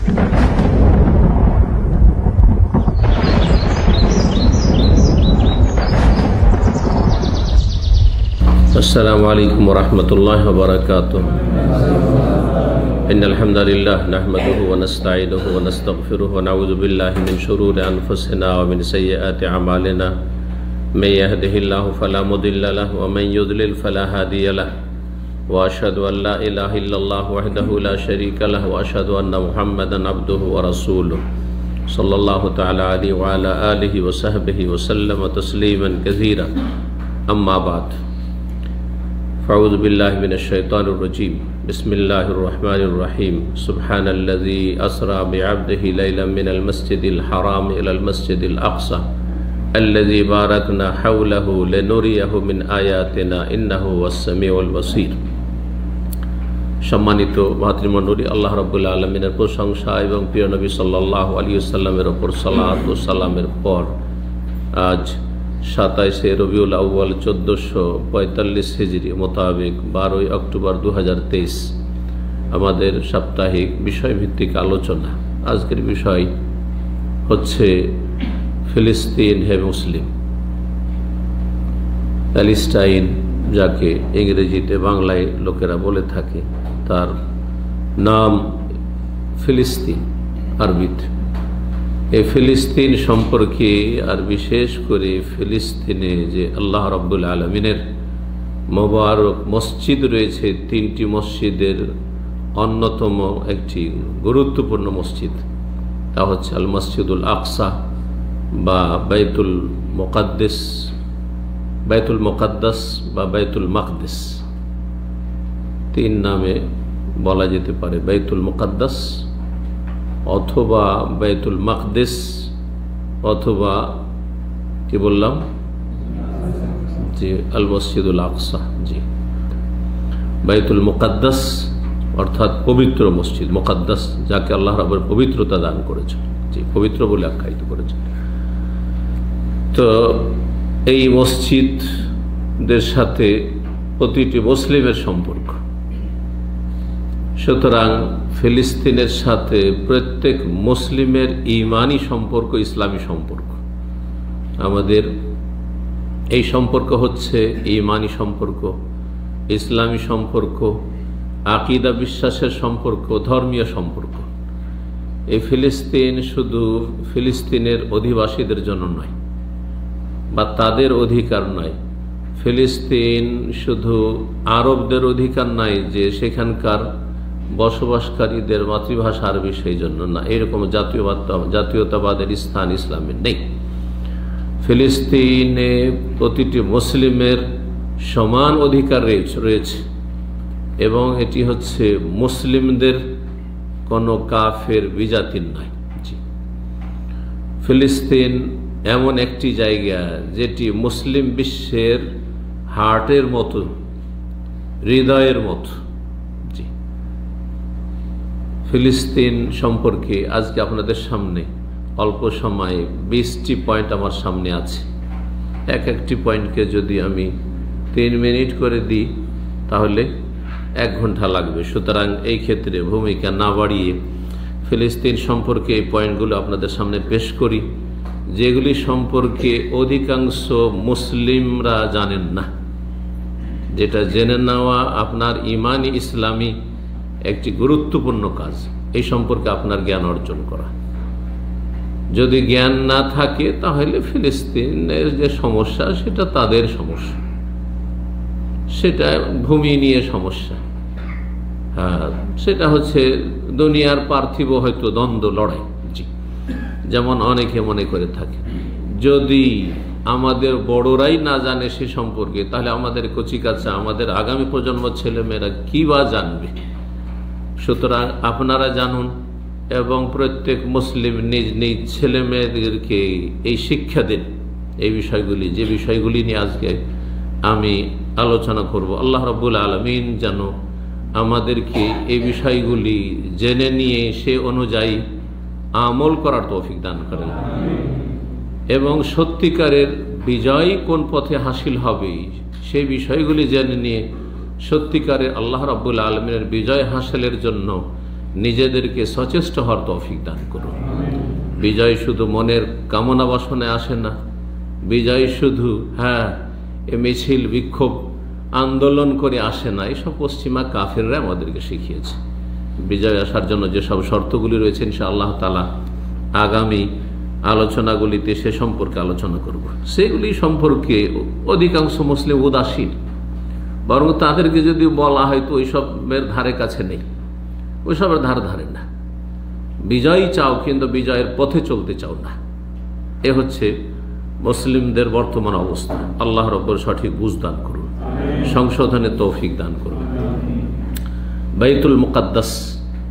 السلام عليكم ورحمة الله وبركاته. إن الحمد لله نحمده ونستعينه ونستغفره ونعوذ بالله من شرور أنفسنا ومن سيئات أعمالنا من يهده الله فلا مضل له ومن يضلل فلا هادي له وأشهد أن لا إله إلا الله وحده لا شريك له وأشهد أن محمدا عبده ورسوله صلى الله تعالى عليه وعلى آله وصحبه وسلم تسليما كثيرا. أما بعد، أعوذ بالله من الشيطان الرجيم. بسم الله الرحمن الرحيم. سبحان الذي أسرى بعبده ليلا من المسجد الحرام إلى المسجد الأقصى الذي باركنا حوله لنريه من آياتنا إنه هو السميع البصير. সম্মানিত ভাতৃমণ্ডলী, আল্লাহ রাব্বুল আলামিনের প্রশংসা এবং প্রিয় নবী সাল্লাল্লাহু আলাইহি ওয়াসাল্লামের উপর সালাত ও সালামের পর আজ 27শে রবিউল আউয়াল 1445 হিজরি মোতাবেক 12 অক্টোবর 2023 আমাদের সাপ্তাহিক বিষয়ভিত্তিক আলোচনা। আজকের বিষয় হচ্ছে ফিলিস্তিন হে মুসলিম, প্যালেস্টাইন যাকে ইংরেজিতে বাংলায় লোকেরা বলে থাকে, তার নাম ফিলিস্তিন আরবিতে। এই ফিলিস্তিন সম্পর্কে আর বিশেষ করে ফিলিস্তিনে যে আল্লাহ রাব্বুল আলামিনের মোবারক মসজিদ রয়েছে, 3টি মসজিদের অন্যতম একটি গুরুত্বপূর্ণ মসজিদ, তা হচ্ছে আল মসজিদুল আকসা বা বাইতুল মুকাদ্দাস বা বাইতুল মাকদিস। 3 নামে বলা যেতে পারে, বাইতুল মুকাদ্দাস অথবা বাইতুল মাকদিস অথবা কি বললাম যে আল মসজিদুল আকসা। জি, বাইতুল মুকাদ্দাস অর্থাৎ পবিত্র মসজিদ, মুকাদ্দাস যাকে আল্লাহ রাব্বুল পবিত্রতা দান করেছেন, জি পবিত্র বলে আখ্যায়িত করেছেন। তো এই মসজিদদের সাথে প্রতিটি মুসলিমের সম্পর্ক, সুতরাং ফিলিস্তিনের সাথে প্রত্যেক মুসলিমের ঈমানি সম্পর্ক, ইসলামী সম্পর্ক। আমাদের এই সম্পর্ক হচ্ছে ঈমানি সম্পর্ক, ইসলামী সম্পর্ক, আকীদা বিশ্বাসের সম্পর্ক, ধর্মীয় সম্পর্ক। এই ফিলিস্তিন শুধু ফিলিস্তিনের অধিবাসীদের জন্য নয় বা তাদের অধিকার নয়, ফিলিস্তিন শুধু আরবদের অধিকার নয় যে সেখানকার বসবাসকারীদের মাতৃভাষা আরবি, সেই জন্য না, এরকম জাতীয়তাবাদের স্থান ইসলামের নেই। ফিলিস্তিনে প্রতিটি মুসলিমের সমান অধিকার রয়েছে এবং এটি হচ্ছে মুসলিমদের কোনো কাফের বিজাতির নয়। ফিলিস্তিন এমন একটি জায়গা যেটি মুসলিম বিশ্বের হার্টের মতো, হৃদয়ের মতো। ফিলিস্তিন সম্পর্কে আজকে আপনাদের সামনে অল্প সময়ে 20টি পয়েন্ট আমার সামনে আছে। একটি পয়েন্টকে যদি আমি 3 মিনিট করে দিই তাহলে 1 ঘন্টা লাগবে। সুতরাং এই ক্ষেত্রে ভূমিকা না বাড়িয়ে ফিলিস্তিন সম্পর্কে এই পয়েন্টগুলো আপনাদের সামনে পেশ করি, যেগুলি সম্পর্কে অধিকাংশ মুসলিমরা জানেন না। যেটা জেনে নেওয়া আপনার ইমানি ইসলামী একটি গুরুত্বপূর্ণ কাজ, এই সম্পর্কে আপনার জ্ঞান অর্জন করা। যদি জ্ঞান না থাকে তাহলে ফিলিস্তিনের যে সমস্যা সেটা তাদের সমস্যা, সেটা ভূমি নিয়ে সমস্যা। হ্যাঁ, সেটা হচ্ছে দুনিয়ার পার্থিব হয়তো দ্বন্দ্ব, লড়াই। জি, যেমন অনেকে মনে করে থাকে, যদি আমাদের বড়রাই না জানে সে সম্পর্কে তাহলে আমাদের কচিকাঁচা, আমাদের আগামী প্রজন্ম ছেলেমেয়েরা কি বা জানবে। সুতরাং আপনারা জানুন এবং প্রত্যেক মুসলিম নিজ নিজ ছেলে মেয়েদেরকে এই শিক্ষা দিন, এই বিষয়গুলি, যে বিষয়গুলি নিয়ে আজকে আমি আলোচনা করব। আল্লাহ রাব্বুল আলামিন যেন আমাদেরকে এই বিষয়গুলি জেনে নিয়ে সে অনুযায়ী আমল করার তৌফিক দান করেন এবং সত্যিকারের বিজয় কোন পথে হাসিল হবে সেই বিষয়গুলি জেনে নিয়ে সত্যিকারের আল্লাহ রাব্বুল আলামিনের বিজয় হাসিলের জন্য নিজেদেরকে সচেষ্ট হওয়ার তৌফিক দান করুন। বিজয় শুধু মনের কামনা বাসনায় আসে না, বিজয় শুধু এ মিছিল বিক্ষোভ আন্দোলন করে আসে না। এসব পশ্চিমা কাফেররা আমাদেরকে শিখিয়েছে। বিজয় আসার জন্য যেসব শর্তগুলি রয়েছে ইনশাআল্লাহ তাআলা আগামী আলোচনাগুলিতে সে সম্পর্কে আলোচনা করব। সেগুলি সম্পর্কে অধিকাংশ মুসলিম উদাসীন, বরং তাদেরকে যদি বলা হয় তো ওইসবের ধারে কাছে নেই, ওইসবের ধারে না। বিজয় চাও কিন্তু বিজয়ের পথে চলতে চাও না। এ হচ্ছে মুসলিমদের বর্তমান অবস্থা। আল্লাহ রব্বুল সঠিক বুঝ দান করুন, সংশোধনের তৌফিক দান করুন। বাইতুল মুকাদ্দাস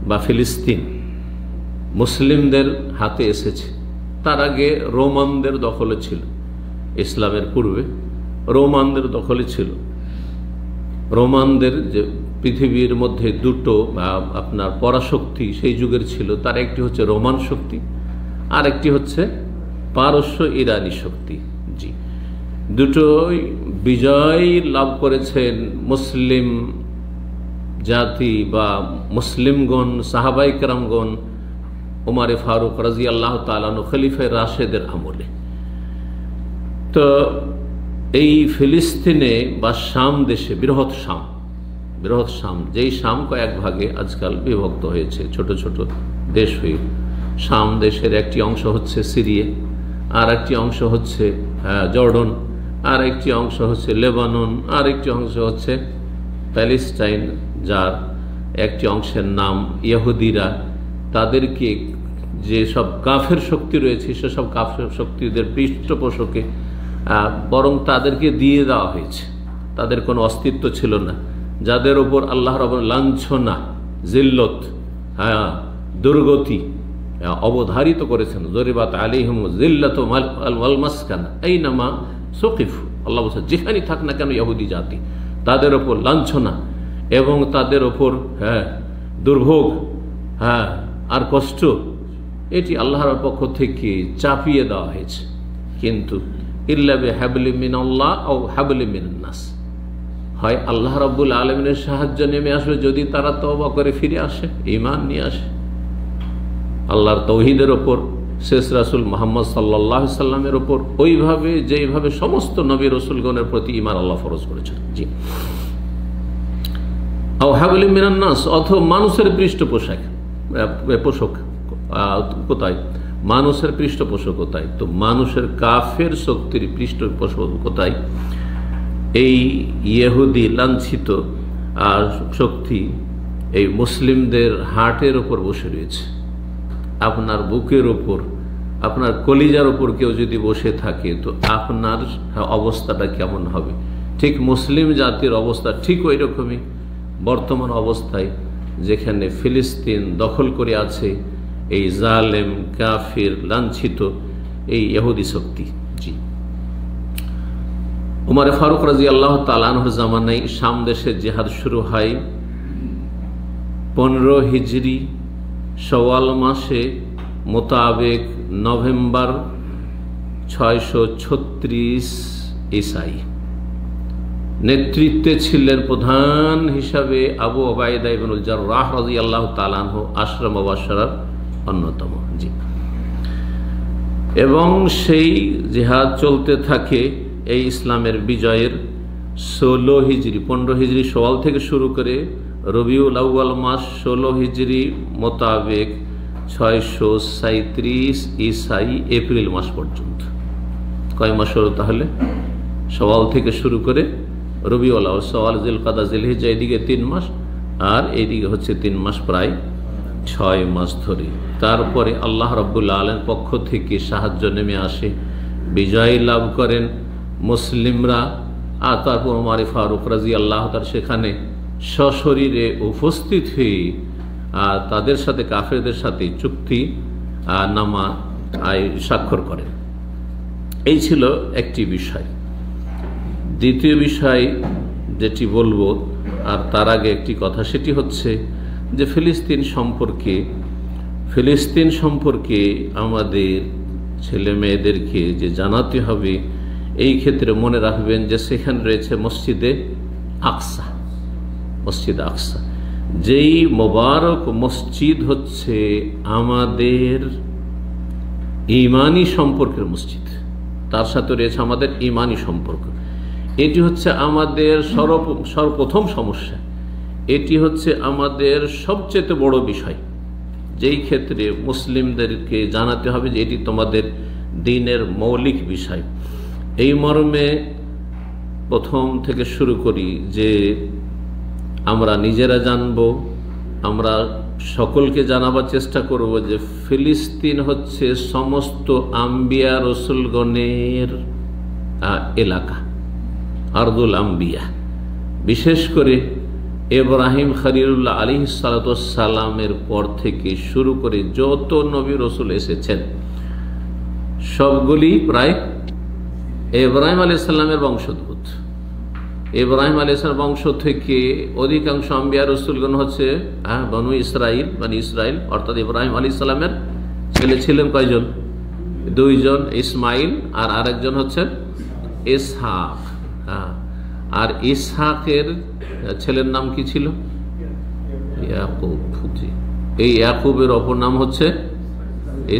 বা ফিলিস্তিন মুসলিমদের হাতে এসেছে। তার আগে রোমানদের দখলে ছিল, ইসলামের পূর্বে রোমানদের দখলে ছিল। রোমানদের যে পৃথিবীর মধ্যে দুটো আপনার পরাশক্তি সেই যুগের ছিল, তার একটি হচ্ছে রোমান শক্তি, আর একটি হচ্ছে পারস্য ইরানি শক্তি। জি, দুটোই বিজয় লাভ করেছেন মুসলিম জাতি বা মুসলিমগণ, সাহাবায়ে কেরামগণ, উমারে ফারুক রাদিয়াল্লাহু তাআলা আনহু, খলিফায়ে রাশেদের আমলে। তো এই ফিলিস্তিনে বা শাম দেশে, বৃহৎ শাম, যেই শাম কয়েক ভাগে আজকাল বিভক্ত হয়েছে, ছোট ছোট দেশ হয়ে। শাম দেশের একটি অংশ হচ্ছে সিরিয়া, আর একটি অংশ হচ্ছে জর্ডন, আর একটি অংশ হচ্ছে লেবানন, আর একটি অংশ হচ্ছে প্যালেস্টাইন, যার একটি অংশের নাম ইহুদিরা। তাদেরকে যে সব কাফের শক্তি রয়েছে সেসব কাফের শক্তিদের পৃষ্ঠপোষকে বরং তাদেরকে দিয়ে দেওয়া হয়েছে। তাদের কোনো অস্তিত্ব ছিল না, যাদের ওপর আল্লাহ রাব্বুল লাঞ্ছনা, জিল্লত, দুর্গতি অবধারিত করেছেন। জরিবাত আলাইহিম জিল্লাতু ওয়াল মাসকানা আইনামা সুকিফু। আল্লাহ বলছেন যেখানেই থাক না কেন ইহুদি জাতি, তাদের ওপর লাঞ্ছনা এবং তাদের ওপর দুর্ভোগ আর কষ্ট, এটি আল্লাহর পক্ষ থেকে চাপিয়ে দেওয়া হয়েছে। কিন্তু ইল্লা বিহাবলি মিনাল্লাহ আও হাবলি মিনান নাস, হয় আল্লাহ রাব্বুল আলামিনের সাহায্য নেমে আসবে যদি তারা তওবা করে ফিরে আসে, ঈমান নিয়ে আসে আল্লাহর তাওহীদের ওপর, শেষ রাসূল মুহাম্মদ সাল্লাল্লাহু আলাইহি সাল্লামের ওপর, ওইভাবে যেইভাবে সমস্ত নবী রাসূলগণের প্রতি ঈমান আল্লাহ ফরজ করেছেন। জি, আও হাবলি মিনান নাস, অথবা মানুষের পৃষ্ঠপোষক কোথায়? মানুষের পৃষ্ঠপোষক কোথায়? তো মানুষের কাফের শক্তির পৃষ্ঠপোষক কোথায়? এই ইহুদি লাঞ্ছিত শক্তি এই মুসলিমদের হার্টের ওপর বসে রয়েছে। আপনার বুকের ওপর, আপনার কলিজার ওপর কেউ যদি বসে থাকে তো আপনার অবস্থাটা কেমন হবে? ঠিক মুসলিম জাতির অবস্থা ঠিক ওই রকমই বর্তমান অবস্থায়, যেখানে ফিলিস্তিন দখল করে আছে এই জালেম, কাফির, লাঞ্ছিত এই ইহুদি শক্তি। জি, উমারে ফারুক রাদিয়াল্লাহু তাআলা আনহুর জামানায় শাম দেশে জিহাদ শুরু হয় 15 হিজরি শাওয়াল মাসে মোতাবেক নভেম্বর 636 ঈসাই। নেতৃত্বে ছিলেন প্রধান হিসাবে আবু ওবায়দা ইবনুল জাররাহ রাদিয়াল্লাহু তাআলা আনহু, আশরা মুবাশশারার অন্যতম। জি, এবং সেই জিহাদ চলতে থাকে এই ইসলামের বিজয়ের 16 হিজরি, 15 হিজরি শাওয়াল থেকে শুরু করে রবিউল আউয়াল মাস 16 হিজরি মোতাবেক 637 ঈসাই এপ্রিল মাস পর্যন্ত। কয় মাস হলো তাহলে? শাওয়াল থেকে শুরু করে রবিউল আউয়াল, শাওয়াল, জিলকাদা, জিলহিজ্জা, এদিকে 3 মাস, আর এইদিকে হচ্ছে 3 মাস, প্রায় 6 মাস ধরে। তারপরে আল্লাহ রাব্বুল আলামিনের পক্ষ থেকে সাহায্য নেমে আসে, বিজয় লাভ করেন মুসলিমরা। আর তারপর উমার ফারুক রাদিয়াল্লাহু তাআলা সেখানে সশরীরে উপস্থিত হয়ে তাদের সাথে, কাফেরদের সাথে চুক্তি নামা স্বাক্ষর করেন। এই ছিল একটি বিষয়। দ্বিতীয় বিষয় যেটি বলবো, আর তার আগে একটি কথা, সেটি হচ্ছে যে ফিলিস্তিন সম্পর্কে আমাদের ছেলে মেয়েদেরকে যে জানাতে হবে, এই ক্ষেত্রে মনে রাখবেন যে সেখানে রয়েছে মসজিদে আকসা, যেই মোবারক মসজিদ হচ্ছে আমাদের ঈমানি সম্পর্কের মসজিদ, তার সাথে রয়েছে আমাদের ঈমানি সম্পর্ক। এটি হচ্ছে আমাদের সর্বপ্রথম সমস্যা, এটি হচ্ছে আমাদের সবচেয়ে বড় বিষয়, যেই ক্ষেত্রে মুসলিমদেরকে জানাতে হবে যে এটি তোমাদের দ্বীনের মৌলিক বিষয়। এই মর্মে প্রথম থেকে শুরু করি যে আমরা নিজেরা জানব, আমরা সকলকে জানাবার চেষ্টা করব যে ফিলিস্তিন হচ্ছে সমস্ত আম্বিয়া রসুলগণের এলাকা, আরদুল আম্বিয়া। বিশেষ করে ইব্রাহিম খলিলুল্লাহ আলাইহিসসালামের পর থেকে শুরু করে যত নবী রসুল এসেছেন সবগুলি প্রায় ইব্রাহিম আলাইহিস সালামের বংশোদ্ভূত। ইব্রাহিম আলাইহিস সালামের বংশ থেকে অধিকাংশ আম্বিয়া রসুলগণ হচ্ছে বনু ইসরাইল, মানে ইসরাইল, অর্থাৎ ইব্রাহিম আলাইহিস সালামের ছেলে ছিলেন কয়জন? দুইজন, ইসমাইল আর আরেকজন হচ্ছেন ইসহাক। আর ইসহাকের ছেলের নাম কি ছিল? ইয়াকুব। এই ইয়াকুবের অপর নাম হচ্ছে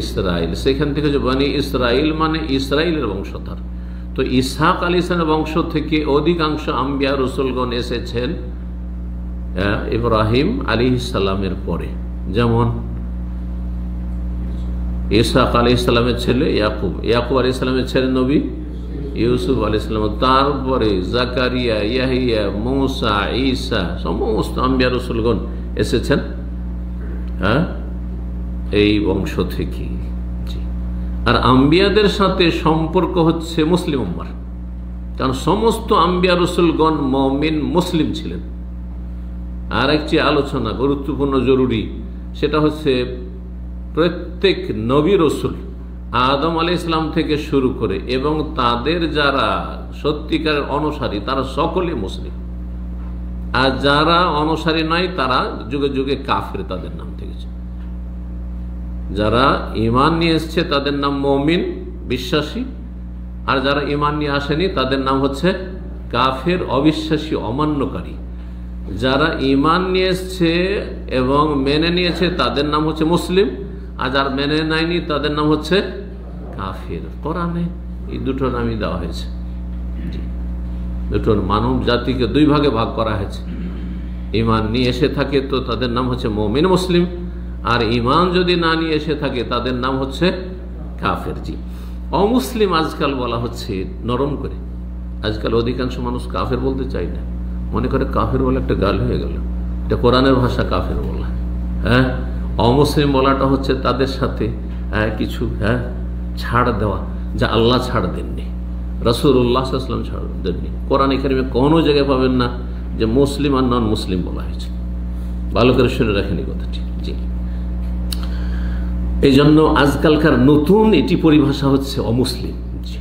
ইসরাইল। সেখান থেকে যে বনি ইসরাইল মানে ইসরাইলের বংশধর। তো ইসহাক আলাইহিস সালামের বংশ থেকে অধিকাংশ আম্বিয়া রসুলগণ এসেছেন ইব্রাহিম আলাইহিস সালামের পরে। যেমন ইসহাক আলাইহিস সালামের ছেলে ইয়াকুব, ইয়াকুব আলাইহিস সালামের ছেলে নবী ইউসুফ আলাইহিস সালাম, তারপরে জাকারিয়া, ইয়াহিয়া, মূসা, ঈসা, সমস্ত আম্বিয়া রসুলগণ এসেছেন এই বংশ থেকে। আর আম্বিয়াদের সাথে সম্পর্ক হচ্ছে মুসলিম উম্মার, কারণ সমস্ত আম্বিয়া রসুলগণ মুমিন মুসলিম ছিলেন। আর একটি আলোচনা গুরুত্বপূর্ণ জরুরি, সেটা হচ্ছে প্রত্যেক নবী রসুল আদম আলাইহিস সালাম থেকে শুরু করে এবং তাদের যারা সত্যিকারের অনুসারী তারা সকলে মুসলিম, আর যারা অনুসারী নয় তারা যুগে যুগে কাফের, তাদের নাম থেকেছে। যারা ঈমান নিয়ে এসছে তাদের নাম মুমিন, বিশ্বাসী, আর যারা ঈমান নিয়ে আসেনি তাদের নাম হচ্ছে কাফের, অবিশ্বাসী, অমান্যকারী। যারা ঈমান নিয়ে এসছে এবং মেনে নিয়েছে তাদের নাম হচ্ছে মুসলিম, আর যারা মেনে নেয়নি তাদের নাম হচ্ছে কাফের। কোরআনে এই দুটো নামই দেওয়া হয়েছে। দুটোর মানব জাতিকে দুই ভাগে ভাগ করা হয়েছে। ঈমান নিয়ে এসে থাকে তো তাদের নাম হচ্ছে মুমিন মুসলিম, আর ঈমান যদি না নিয়ে এসে থাকে তাদের নাম হচ্ছে কাফের। জি, অমুসলিম আজকাল বলা হচ্ছে নরম করে। আজকাল অধিকাংশ মানুষ কাফের বলতে চায় না, মনে করে কাফের বলে একটা গাল হয়ে গেল, এটা কোরআনের ভাষা কাফের বলা। অমুসলিম বলাটা হচ্ছে তাদের সাথে কিছু ছাড় দেওয়া, যা আল্লাহ ছাড় দেননি, রাসূলুল্লাহ সাল্লাল্লাহু আলাইহি ওয়াসাল্লাম ছাড় দেননি। কোরআন কারিমে কোনো জায়গায় পাবেন না যে মুসলিম আর নন মুসলিম বলা হয়েছে। ভালো করে শুনে রাখেন এই কথাটি। জি, এই জন্য আজকালকার নতুন এটি পরিভাষা হচ্ছে অমুসলিম। জি,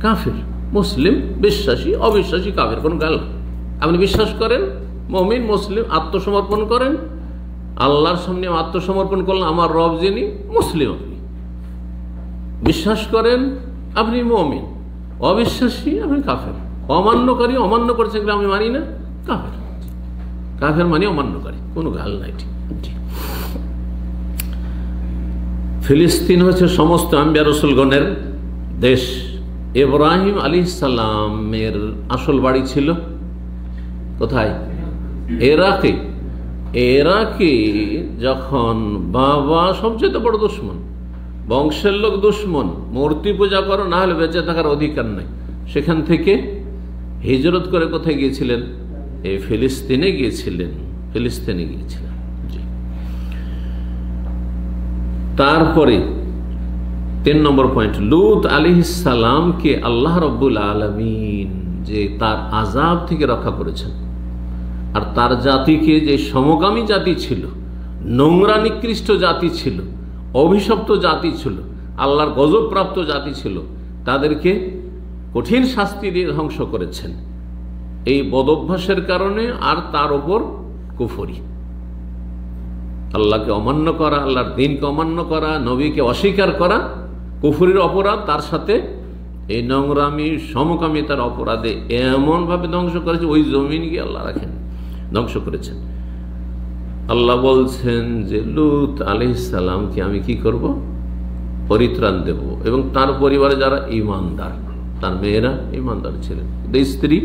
কাফের, মুসলিম, বিশ্বাসী, অবিশ্বাসী, কাফের কোন গাল। আপনি বিশ্বাস করেন, মুমিন মুসলিম, আত্মসমর্পণ করেন, আল্লাহর সামনে আত্মসমর্পণ করলেন, আমার রব যিনি, মুসলিম। আপনি বিশ্বাস করেন আপনি মুমিন, অবিশ্বাসী আপনি কাফের, অমান্যকারী, অমান্য করছে আমি মানি না, কাফের। কাফের মানে অমান্যকারী, কোনো গাল নাই। ঠিক। ফিলিস্তিন হচ্ছে সমস্ত আম্বিয়া রসুলগণের দেশ। ইব্রাহিম আলাইহিস সালামের আসল বাড়ি ছিল কোথায়? ইরাকে। ইরাকে যখন বাবা সবচেয়ে বড় দুশ্মন, বংশের লোক দুশ্মন, মূর্তি পূজা করো না হলে বেঁচে থাকার অধিকার নাই, সেখান থেকে হিজরত করে কোথায় গিয়েছিলেন? এই ফিলিস্তিনে গিয়েছিলেন। ফিলিস্তিনে গিয়েছিলেন। তারপরে 3 নম্বর পয়েন্ট, লূত আলাইহিস সালামকে আল্লাহ রাব্বুল আলামিন যে তার আযাব থেকে রক্ষা করেছেন, আর তার জাতিকে যে সমগামী জাতি ছিল, নোংরা নিকৃষ্ট জাতি ছিল, অভিশপ্ত জাতি ছিল, আল্লাহর গজবপ্রাপ্ত জাতি ছিল, তাদেরকে কঠিন শাস্তি দিয়ে ধ্বংস করেছেন এই বদঅভ্যাসের কারণে। আর তার ওপর কুফরি, আল্লাহকে অমান্য করা, আল্লাহর দ্বীনকে অমান্য করা, নবীকে অস্বীকার করা কুফরির অপরাধ, তার সাথে এই নোংরামি সমকামিতার অপরাধে এমন ভাবে ধ্বংস করেছে, ওই জমিন গিয়ে আল্লাহ রাখেন, ধ্বংস করেছেন। আল্লাহ বলছেন যে লূত আলাইহিস সালামকে আমি কি করব, পরিত্রাণ দেব, এবং তার পরিবারে যারা ঈমানদার, তার মেয়েরা ঈমানদার ছিলেন, স্ত্রী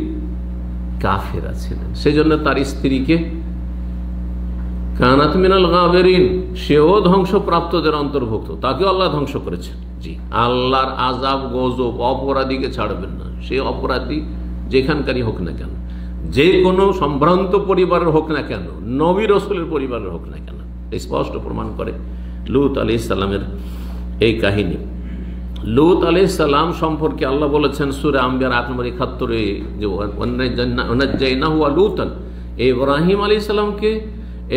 কাফেরা ছিলেন, সেজন্য তার স্ত্রীকে কানাত মিনাল গাবিরিন, সেও ধ্বংসপ্রাপ্তদের অন্তর্ভুক্ত, তাকে আল্লাহ ধ্বংস করেছেন। জি, আল্লাহর আযাব গজব অপরাধীকে ছাড়বেন না, সে অপরাধী যেখানকারই হোক না কেন, যে কোনো সম্ভ্রান্ত পরিবারের হোক না কেন, নবী রাসূলের পরিবারের হোক না কেন, স্পষ্ট প্রমাণ করে লূত আলাইহিস সালামের এই কাহিনী। লূত আলাইহিস সালাম সম্পর্কে আল্লাহ বলেছেন সূরা আম্বিয়ার ৮ নম্বর ৭১-এ যে ওয়ানাজ্জাইনাহু ওয়া লূতান, ইব্রাহিম আলাইহিস সালামকে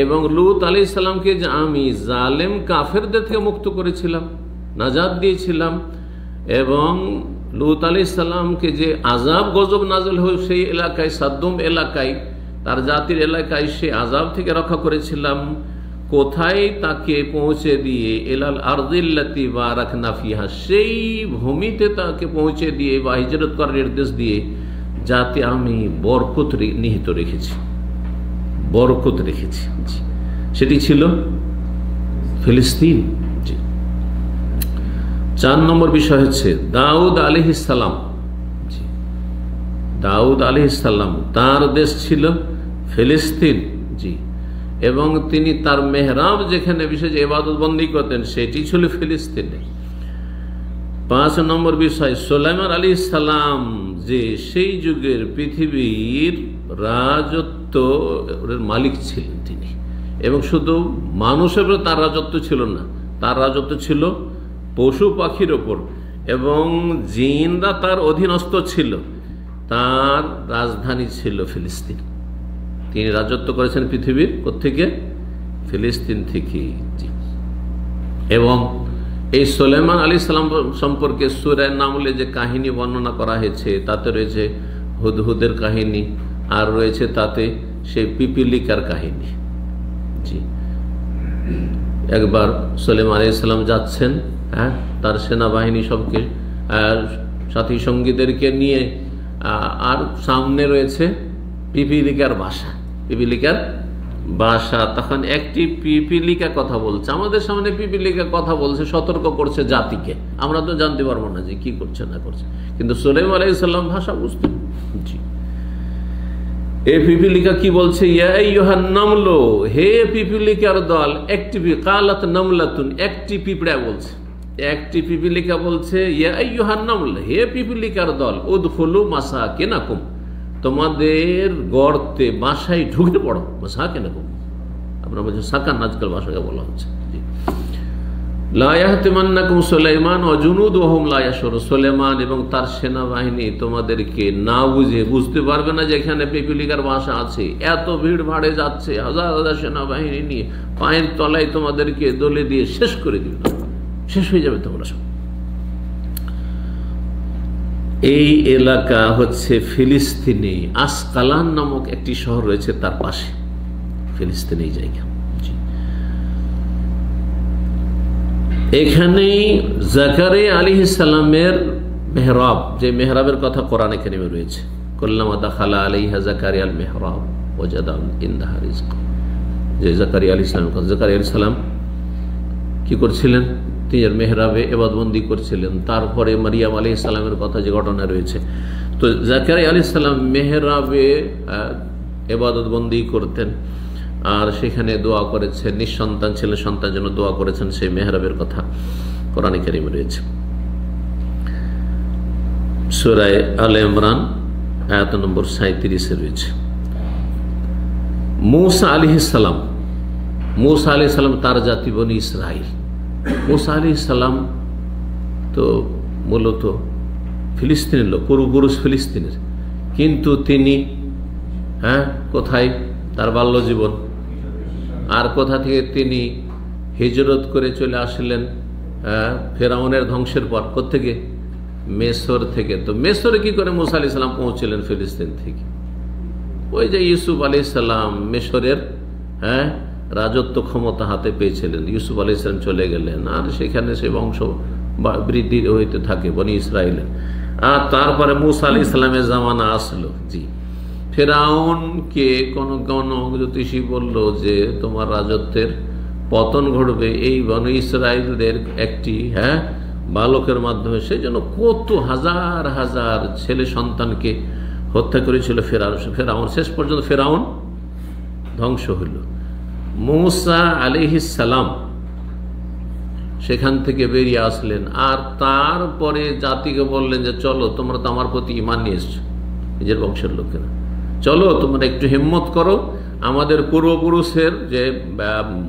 এবং লূত আলাইহিস সালামকে যে আমি জালেম কাফেরদের থেকে মুক্ত করেছিলাম, নাজাত দিয়েছিলাম, এবং লূত আলাইহিস সালামকে যে আযাব গজব নাযিল হয়ে সেই এলাকায়, সাদ্দুম এলাকায়, তার জাতির এলাকায় সে আযাব থেকে রক্ষা করেছিলাম, কোথায় তাকে পৌঁছে দিয়ে ইলাল আরদিল্লাতি বারাকনা ফিহা, সেই ভূমিতে তাকে পৌঁছে দিয়ে বা হিজরত করার নির্দেশ দিয়ে যাতে আমি বরকত নিহিত রেখেছি, বরকত রেখেছি। সেটি ছিল ফিলিস্তিন। জি। ৪ নম্বর বিষয় হচ্ছে দাউদ আলাইহিস সালাম। জি, দাউদ আলাইহিস সালাম, তার দেশ ছিল ফিলিস্তিন। জি, এবং তিনি তার মেহরাব যেখানে বিশেষ ইবাদত বন্দী করতেন সেটি ছিল ফিলিস্তিনে। ৫ নম্বর বিষয় সুলাইমান আলাইহিস সালাম, যে সেই যুগের পৃথিবীর রাজত্ব মালিক ছিলেন তিনি, এবং শুধু মানুষের উপর তার রাজত্ব ছিল না, তার রাজত্ব ছিল পশু পাখির ওপর, এবং জিনরা তার অধীনস্থ ছিল। তার রাজধানী ছিল ফিলিস্তিন। তিনি রাজত্ব করেছেন পৃথিবীর কোত্থেকে? ফিলিস্তিন থেকে। এবং এই সুলাইমান আলাইহিস সালাম সম্পর্কে সূরা নামলে যে কাহিনী বর্ণনা করা হয়েছে তাতে রয়েছে হুদহুদের কাহিনী, আর রয়েছে তাতে সেই পিপিলিকার কাহিনী। জি, একবার সুলাইমান আলাইহিস সালাম যাচ্ছেন, হ্যাঁ, তার সেনাবাহিনী সবকে সাথী সঙ্গীদেরকে নিয়ে, আর সামনে রয়েছে পিপিলিকার বাসা, পিপিলিকার বাসা। তখন একটি পিপিলিকা কথা বলছে, আমাদের সামনে পিপিলিকা কথা বলছে, সতর্ক করছে জাতিকে, আমরা তো জানতে পারবো না যে কি করছে না করছে, কিন্তু সুলাইমান আলাইহিস সালাম ভাষা বুঝতেন। জি, এই পিপিলিকা কি বলছে? ইয়া আইয়ুহান নামলু, হে পিপিলিকার দল, একটি কালাত নামলাতুন, একটি পিঁপড়া বলছে, একটি পিপিলিকা বলছে ইয়া আইয়ুহান নামল, হে পিপিলিকার দল, উদখুলু মাসাকিনাকুম, তোমাদের গর্তে বাসায় ঢুকে পড়ো। মাসাকিনাকুম আপনারা বলছেন সাকান, আজকাল ভাষাকে বলা হচ্ছে। লা ইয়াহতিমান্নাকুম সুলাইমান ওয়া জুনুদুহুম লা ইয়াশউরুন, সুলাইমান এবং তার সেনাবাহিনী তোমাদেরকে না বুঝতে পারবে না যে এখানে পিপিলিকার বাসা আছে, এত ভিড় ভাড়ে যাচ্ছে, হাজার হাজার সেনাবাহিনী নিয়ে পায়ের তলায় তোমাদেরকে দলে দিয়ে শেষ করে দিবে, শেষ হয়ে যাবে তোমরা সব। এই এলাকা হচ্ছে ফিলিস্তিনে, আসকালান নামক একটি শহর রয়েছে তার পাশে, ফিলিস্তিন এই জায়গা। এখানেই জাকারিয়া আলাইহিস সালামের মেহরাব, যে মেহরাবের কথা কোরআনে কারিমে রয়েছে, কুল্লামা দাখালা আলাইহা জাকারিয়া আল মেহরাব ওয়াজাদা ইনদাহা রিজক, যে জাকারিয়া আলাইহিস সালাম, জাকারিয়া আলাইহিস সালাম কি করছিলেন? তিনি মেহরাবে ইবাদতবন্দি করছিলেন। তারপরে মারিয়াম আলাইহিস সালামের কথা যে ঘটনা রয়েছে, তো জাকারিয়া আলাইহিস সালাম মেহরাবে ইবাদতবন্দি করতেন, আর সেখানে দোয়া করেছেন, নিঃসন্তান ছিলেন, সন্তান জন্য দোয়া করেছেন, সেই মেহরাবের কথা কোরআনে কারিমে রয়েছে। সূরা আলে ইমরান আয়াত নম্বর 37-এ রয়েছে। মূসা আলাইহিস সালাম, মূসা আলাইহিস সালাম তার জাতি বনি ইসরাইল। মূসা আলাইহিস সালাম তো মূলত ফিলিস্তিনের লোক, পূর্বপুরুষ ফিলিস্তিনের, কিন্তু তিনি কোথায় তার বাল্য জীবন, আর কোথা থেকে তিনি হিজরত করে চলে আসলেন ফেরাউনের ধ্বংসের পর? কোত্থেকে? মেসর থেকে। তো মেসরে কি করে মূসা আলাইহিস সালাম পৌঁছলেন ফিলিস্তিন থেকে? ওই যে ইউসুফ আলাইহিস সালাম মিশরের রাজত্ব ক্ষমতা হাতে পেয়েছিলেন, ইউসুফ আলাইহিস সালাম চলে গেলেন, আর সেখানে সে বংশ বৃদ্ধি হইতে থাকে বনি ইসরাইলের। আর তারপরে মূসা আলাইহিস সালামের জামানা আসলো। জি, ফেরাউনকে কোন জ্যোতিষী বলল যে তোমার রাজত্বের পতন ঘটবে এই বনী ইসরায়েলদের একটি বালকের মাধ্যমে। সেই জন্য কত হাজার হাজার ছেলে সন্তানকে হত্যা করেছিল ফেরাউন। শেষ পর্যন্ত ফেরাউন ধ্বংস হইল। মূসা আলাইহিস সালাম সেখান থেকে বেরিয়ে আসলেন, আর তারপরে জাতিকে বললেন যে চলো, তোমরা তো আমার প্রতি ঈমান নিয়ে এসছো, নিজের বংশের লোকেরা, চলো তোমরা একটু হিম্মত করো, আমাদের পূর্বপুরুষের যে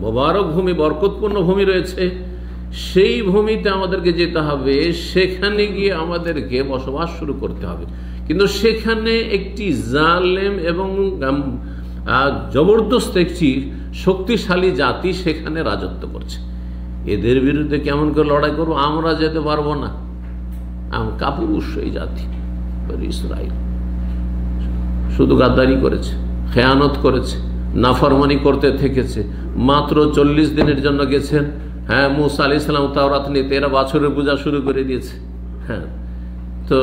মোবারক ভূমি, বরকতপূর্ণ ভূমি রয়েছে, সেই ভূমিতে আমাদেরকে যেতে হবে, সেখানে গিয়ে আমাদেরকে বসবাস শুরু করতে হবে। কিন্তু সেখানে একটি জালেম এবং জবরদস্ত একটি শক্তিশালী জাতি সেখানে রাজত্ব করছে। এদের বিরুদ্ধে কেমন করে লড়াই করবো? আমরা যেতে পারবো না। কাপুরুষ এই জাতি ইসরায়েল, শুধু গাদ্দারি করেছে, খেয়ানত করেছে, নাফরমানি করতে থেকেছে। মাত্র 40 দিনের জন্য গেছেন, মূসা আলাইহিস সালাম তাওরাত নিতে, এরা বাছরের পূজা শুরু করে দিয়েছে। তো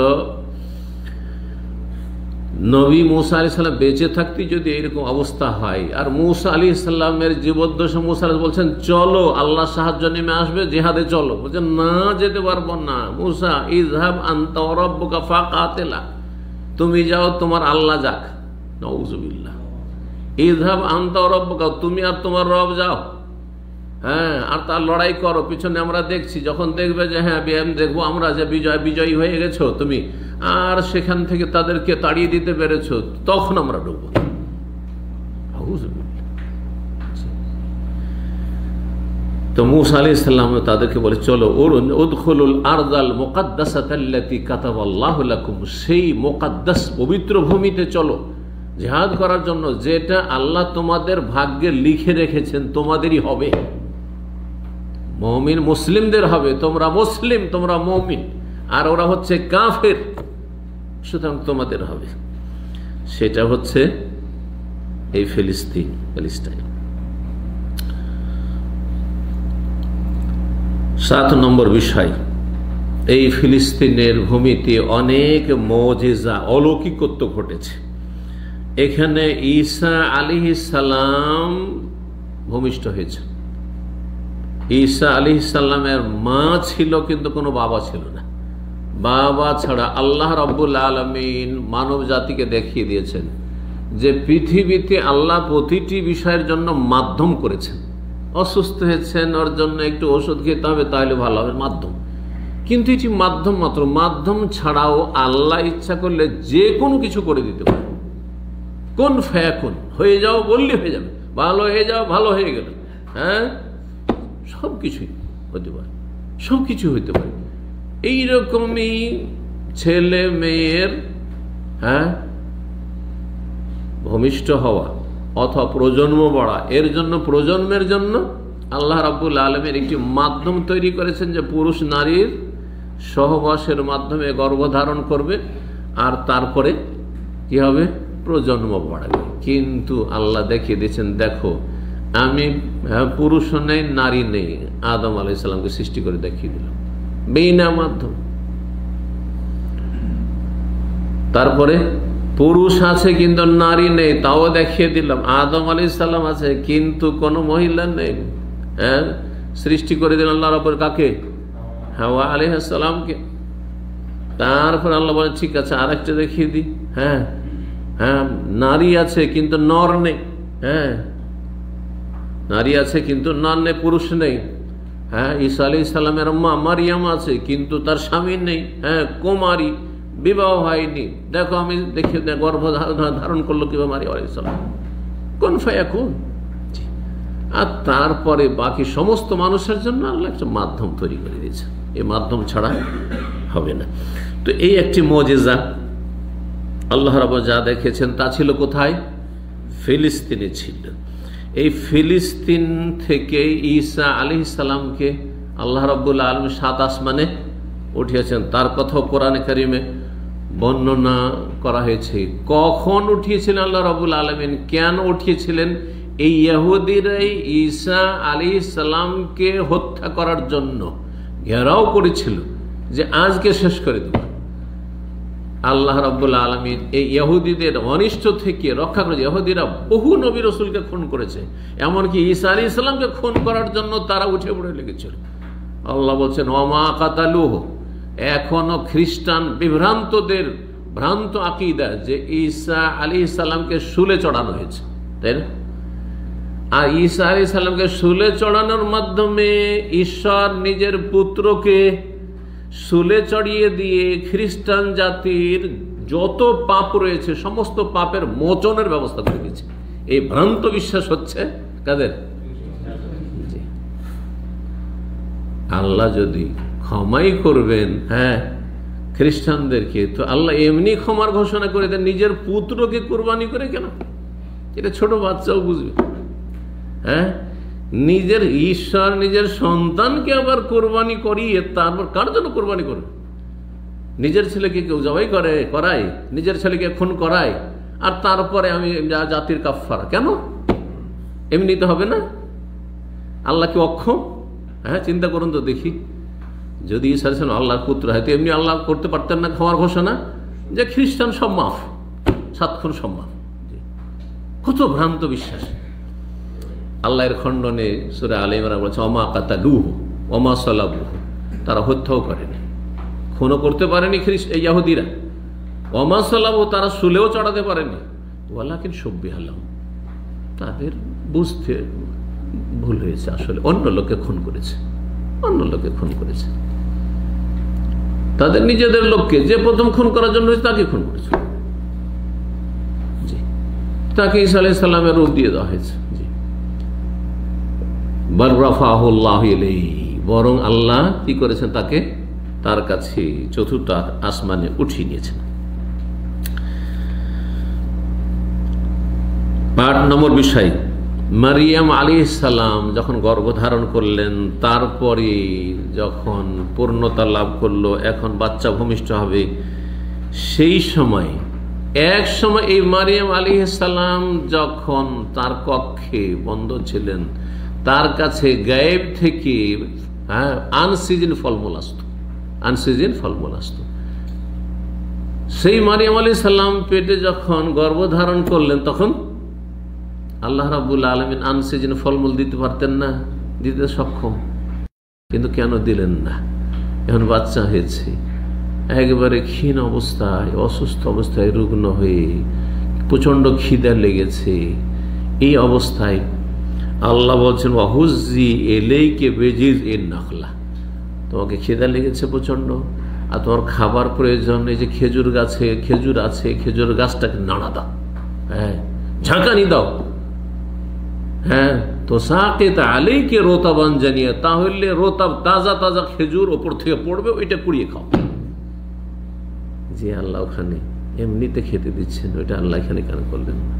নবী মূসা আলাইহিস সালাম বেঁচে থাকতে যদি এরকম অবস্থা হয়, আর মূসা আলাইহিস সালামের জীবদ্দশা মূসা বলছেন চলো, আল্লাহ সাহায্য নেমে আসবে, জিহাদে চলো, বলছেন না যেতে পারবো না। মূসা ইযহাব আনতা ওয়া রাব্বুকা ফাকাতিলা, তুমি যাও, তোমার আল্লাহ যাক। নাউযুবিল্লাহ। ইযহাব আনতা ওয়া রাব্বুকা, তুমি আর তোমার রব যাও, আর তার লড়াই করো, পিছনে আমরা দেখছি। যখন দেখবে যে দেখবো আমরা যে বিজয়ী হয়ে গেছো তুমি, আর সেখান থেকে তাদেরকে তাড়িয়ে দিতে পেরেছো, তখন আমরা ঢুকবো। তো মূসা আলাইহিস সালাম তাদেরকে বলে চলো, উদখুলুল আরদাল মুকাদ্দাসাতাল্লাতী কাতাবাল্লাহু লাকুম, সেই মুকাদ্দাস পবিত্র ভূমিতে চলো জিহাদ করার জন্য, যেটা আল্লাহ তোমাদের ভাগ্যে লিখে রেখেছেন তোমাদেরই হবে। মুমিন মুসলিমদের হবে, তোমরা মুসলিম, তোমরা মুমিন, আর ওরা হচ্ছে কাফের, সুতরাং তোমাদের হবে। সেটা হচ্ছে এই প্যালেস্টাইন। 7 নম্বর বিষয়, এই ফিলিস্তিনের ভূমিতে অনেক মুজিজা, অলৌকিকত্ব ঘটেছে। এখানে ঈসা আলাইহিস সালাম ভূমিষ্ঠ হয়েছে। ঈসা আলাইহিস সালামের মা ছিল, কিন্তু কোনো বাবা ছিল না। বাবা ছাড়া আল্লাহ রাব্বুল আলামিন মানব জাতিকে দেখিয়ে দিয়েছেন যে পৃথিবীতে আল্লাহ প্রতিটি বিষয়ের জন্য মাধ্যম করেছেন। অসুস্থ হয়েছেন, ওর জন্য একটু ওষুধ খেতে হবে, তাহলে ভালো হবে, মাধ্যম। কিন্তু এটি মাধ্যম মাত্র। মাধ্যম ছাড়াও আল্লাহ ইচ্ছা করলে যে কোনো কিছু করে দিতে পারে। কোন ফায়াকুন, হয়ে যাও বললে হয়ে যাবে, ভালো হয়ে যাও, ভালো হয়ে গেল, সব কিছুই হতে পারে, সব কিছু হইতে পারে। এইরকমই ছেলে মেয়ের ভূমিষ্ঠ হওয়া অথবা প্রজন্ম বাড়া, এর জন্য প্রজন্মের জন্য আল্লাহ রাব্বুল আলামিন একটি মাধ্যম তৈরি করেছেন, যে পুরুষ নারীর সহবাসের মাধ্যমে গর্ভধারণ করবে, আর তারপরে কি হবে? প্রজন্ম বাড়াবে। কিন্তু আল্লাহ দেখিয়ে দিয়েছেন, দেখো আমি পুরুষও নেই, নারী নেই, আদম আলাইহিস সালামকে সৃষ্টি করে দেখিয়ে দিলাম বিনা মাধ্যম। তারপরে পুরুষ আছে কিন্তু নারী নেই, তাও দেখিয়ে দিলাম। আদম আলাইহিস সালাম আছে কিন্তু কোনো মহিলা নেই, সৃষ্টি করে দিলেন আল্লাহ রাব্বুল কাকে? হাওয়া আলাইহিস সালামকে। তারপর আল্লাহ বলেন ঠিক আছে আরেকটা দেখিয়ে দিই, নারী আছে কিন্তু নর নেই, নারী আছে কিন্তু নর নেই, পুরুষ নেই। ঈসা আলাইহিস সালামের মা মারিয়াম আছে কিন্তু তার স্বামী নেই, কুমারী, বিবাহ হয়নি। দেখো আমি দেখি গর্ভ ধারণ করলো কিভাবে মারিয়াম আলাইহিস সালাম, কোন ফায়াকুন। আর তারপরে বাকি সমস্ত মানুষের জন্য আল্লাহ একটা মাধ্যম তৈরি করে দিয়েছে, এই মাধ্যম ছাড়া হবে না। তো এই একটি মুজিজা আল্লাহ রাব্বুল যা দেখেছেন তা ছিল কোথায়? ফিলিস্তিনে ছিল। এই ফিলিস্তিন থেকে ঈসা আলাইহিস সালামকে আল্লাহ রাব্বুল আলামিন 7 আসমানে উঠিয়েছেন, তার কথা কোরআনে কারিমে বর্ণনা করা হয়েছে। কখন উঠিয়েছিলেন আল্লাহ রাব্বুল আলামিন, কেন উঠিয়েছিলেন? এই ইহুদিরাই ঈসা আলাইহিস সালামকে হত্যা করার জন্য ঘেরাও করেছিল যে আজকে শেষ করে দেব। আল্লাহ রাব্বুল আলামিন এই ইহুদিদের অনিষ্ট থেকে রক্ষা করেছে। ইহুদিরা বহু নবী রাসূলকে খুন করেছে, এমনকি ঈসা আলাইহিস সালামকে খুন করার জন্য তারা উঠে পড়ে লেগেছিল। আল্লাহ বলছেন ওমা কাতালুহু, এখনো খ্রিস্টান বিভ্রান্তদের ভ্রান্ত আকীদা যে ঈসা আলাইহিস সালামকে শুলে চড়ানো হয়েছে, তাই না? আর ঈসা আলাইহিস সালামকে শুলে চড়ানোর মাধ্যমে ঈশ্বর নিজের পুত্রকে শুলে চড়িয়ে দিয়ে খ্রিস্টান জাতির যত পাপ রয়েছে সমস্ত পাপের মোচনের ব্যবস্থা করে দিয়েছে। এই ভ্রান্ত বিশ্বাস হচ্ছে কাদের? আল্লাহ যদি ক্ষমাই করবেন খ্রিস্টানদেরকে, তো আল্লাহ এমনি ক্ষমার ঘোষণা করে দেন, নিজের পুত্রকে কুরবানি করে কেন? এটা ছোট বাচ্চাও বুঝবে। নিজের ঈশ্বর নিজের সন্তানকে আবার কোরবানি করিয়ে তারপর কার জন্য কোরবানি করবে? নিজের ছেলেকে কেউ জবাই করায়, নিজের ছেলেকে খুন করায়, আর তারপরে আমি জাতির কাফারা কেন? এমনি তো হবে না। আল্লাহ কি অক্ষম? চিন্তা করুন তো দেখি, যদি ঈসা আলাইহিস সালাম আল্লাহর পুত্র হয় তো এমনি আল্লাহ করতে পারতেন না ক্ষমার ঘোষণা যে খ্রিস্টান সব মাফ, 7 খুন সব মাফ? কত ভ্রান্ত বিশ্বাস। আল্লাহর খণ্ডনে সূরা আলে ইমরান বলেছে ওমা কাতালুহু ওমা সালাবুহু, তারা হত্যাও করেনি, খুনও করতে পারেনি ইহুদিরা। ওমা সালাবুহু, তারা শুলেও চড়াতে পারেনি। ওয়ালাকিন শুব্বিহা লাহুম, তাদের বুঝতে ভুল হয়েছে, আসলে অন্য লোককে খুন করেছে, অন্য লোককে খুন করেছে। তাদের নিজেদের লোককে যে প্রথম খুন করার জন্য তাকে খুন করেছে, তাকে ঈসা আলাইহিস সালামের রূপ দিয়ে দেওয়া হয়েছে। বরং আল্লাহ কি করেছেন, তাকে তার কাছে চতুর্থ আসমানে উঠিয়ে নিয়েছেন। 8 নম্বর বিষয়, মারিয়াম আলাইহিস সালাম যখন গর্ভধারণ করলেন, তারপরে যখন পূর্ণতা লাভ করলো, এখন বাচ্চা ভূমিষ্ঠ হবে, সেই সময় এক সময় এই মারিয়াম আলাইহিস সালাম যখন তার কক্ষে বন্ধ ছিলেন, তার কাছে গায়েব থেকে আনসিজন ফলমূল আসতো, আনসিজন ফলমূল আসতো। সেই মারিয়াম আলাইহিস সালাম পেটে যখন গর্ভধারণ করলেন, তখন আল্লাহ রাব্বুল আলামিন আনসিজন ফলমূল দিতে পারতেন না, দিতে সক্ষম, কিন্তু কেন দিলেন না? এখন বাচ্চা হয়েছে, একেবারে ক্ষীণ অবস্থায়, অসুস্থ অবস্থায়, রুগ্ন হয়ে, প্রচন্ড খিদা লেগেছে, এই অবস্থায় আল্লাহ বলছেন ওয়াহুজ্জি ইলাইকা বিজিযইন নাখলা, তোমাকে খিদা লেগেছে প্রচন্ড, আর তোমার খাবার প্রয়োজন, এই যে খেজুর গাছে খেজুর আছে, খেজুর গাছটাকে নাড়া দাও, ঝাঁকানি দাও, তো সাকিত আলাইকা রতাবান জানিয়া, তাহলে রতাব তাজা তাজা খেজুর ওপর থেকে পড়বে, ওইটা কুড়িয়ে খাও। যে আল্লাহ ওখানে এমনিতে খেতে দিচ্ছেন, ওইটা আল্লাহ এখানে কেন করলেন না?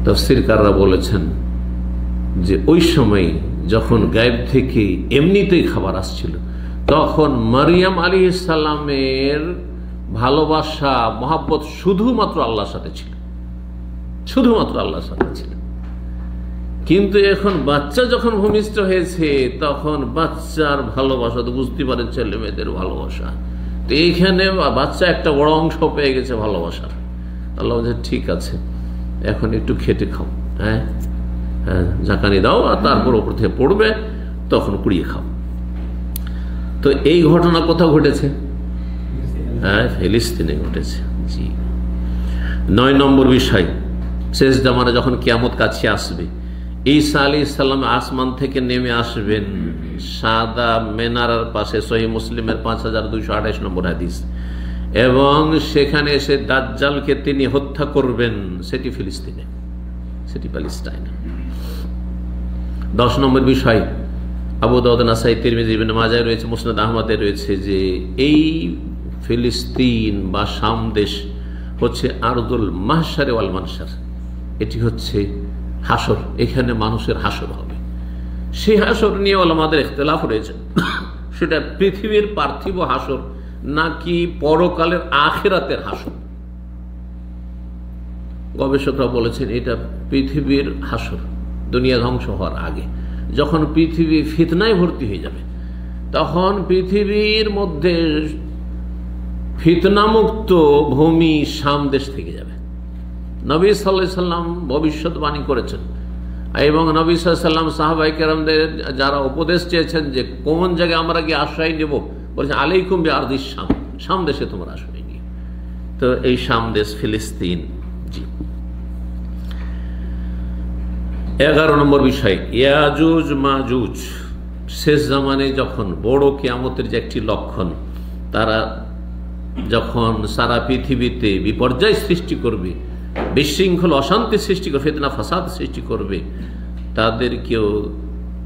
তাফসীরকাররা বলেছেন যে ওই সময় যখন গায়েব থেকে এমনিতেই খাবার আসছিল, তখন মারিয়াম আলাইহিস সালামের ভালোবাসা মহব্বত শুধুমাত্র আল্লাহর সাথে ছিল, শুধুমাত্র আল্লাহর সাথে ছিল। কিন্তু এখন বাচ্চা যখন ভূমিষ্ঠ হয়েছে, তখন বাচ্চার ভালোবাসা তো বুঝতে পারেন, ছেলে মেয়েদের ভালোবাসা, তো এইখানে বাচ্চা একটা বড় অংশ পেয়ে গেছে ভালোবাসার। আল্লাহ বলছে ঠিক আছে, এখন একটু খেটে খাও, ঝাঁকানি দাও, আর তারপর ওপর থেকে পড়বে, তখন কুড়িয়ে খাও। তো এই ঘটনা কোথাও ঘটেছে? ফিলিস্তিনে ঘটেছে। জি। 9 নম্বর বিষয়, শেষ জামানে যখন কিয়ামত কাছে আসবে, ঈসা আলাইহিস সালাম আসমান থেকে নেমে আসবেন সাদা মেনারার পাশে, সহিহ মুসলিমের 5228 নম্বর হাদিস, এবং সেখানে এসে দাজ্জালকে তিনি হত্যা করবেন, সেটি ফিলিস্তিনে, সেটি প্যালেস্টাইনে। 10 নম্বর বিষয়, আবু দাউদ, নাসাই, তিরমিজি, ইবনে মাজাহ রয়েছে, মুসনাদ আহমদে রয়েছে যে এই ফিলিস্তিন বা শাম দেশ হচ্ছে আরদুল মাহশার ওয়াল মানশার, এটি হচ্ছে হাসর, এখানে মানুষের হাসর হবে। সেই হাসর নিয়ে ওলামাদের ইখতিলাফ রয়েছে, সেটা পৃথিবীর পার্থিব হাসর নাকি পরকালের আখিরাতের হাসর। গবেষকরা বলেছেন এটা পৃথিবীর হাসর, দুনিয়া ধ্বংস হওয়ার আগে, যখন পৃথিবী ফিতনায় ভর্তি হয়ে যাবে, তখন পৃথিবীর মধ্যে ফিতনামুক্ত ভূমি শাম দেশ থেকে যাবে। নবী সাল্লাল্লাহু আলাইহি সাল্লাম ভবিষ্যৎবাণী করেছেন এবং নবী সাল্লাল্লাহু আলাইহি সাল্লাম সাহাবায়ে কেরামদের যারা উপদেশ চেয়েছেন যে কোন জায়গায় আমরা গিয়ে আশ্রয় নেব, বলেছেন আলাইকুম বিআরদিশ শাম, শাম দেশে তোমরা আশ্রয় নিও। তো এই শাম দেশ ফিলিস্তিন। জি, 11 নম্বর বিষয়, ইয়াজুজ মাজুজ শেষ জামানে যখন বড় কিয়ামতের যে একটি লক্ষণ, তারা যখন সারা পৃথিবীতে বিপর্যয় সৃষ্টি করবে, বিশৃঙ্খল অশান্তি সৃষ্টি করবে, ফিতনা ফাসাদ সৃষ্টি করবে, তাদেরকেও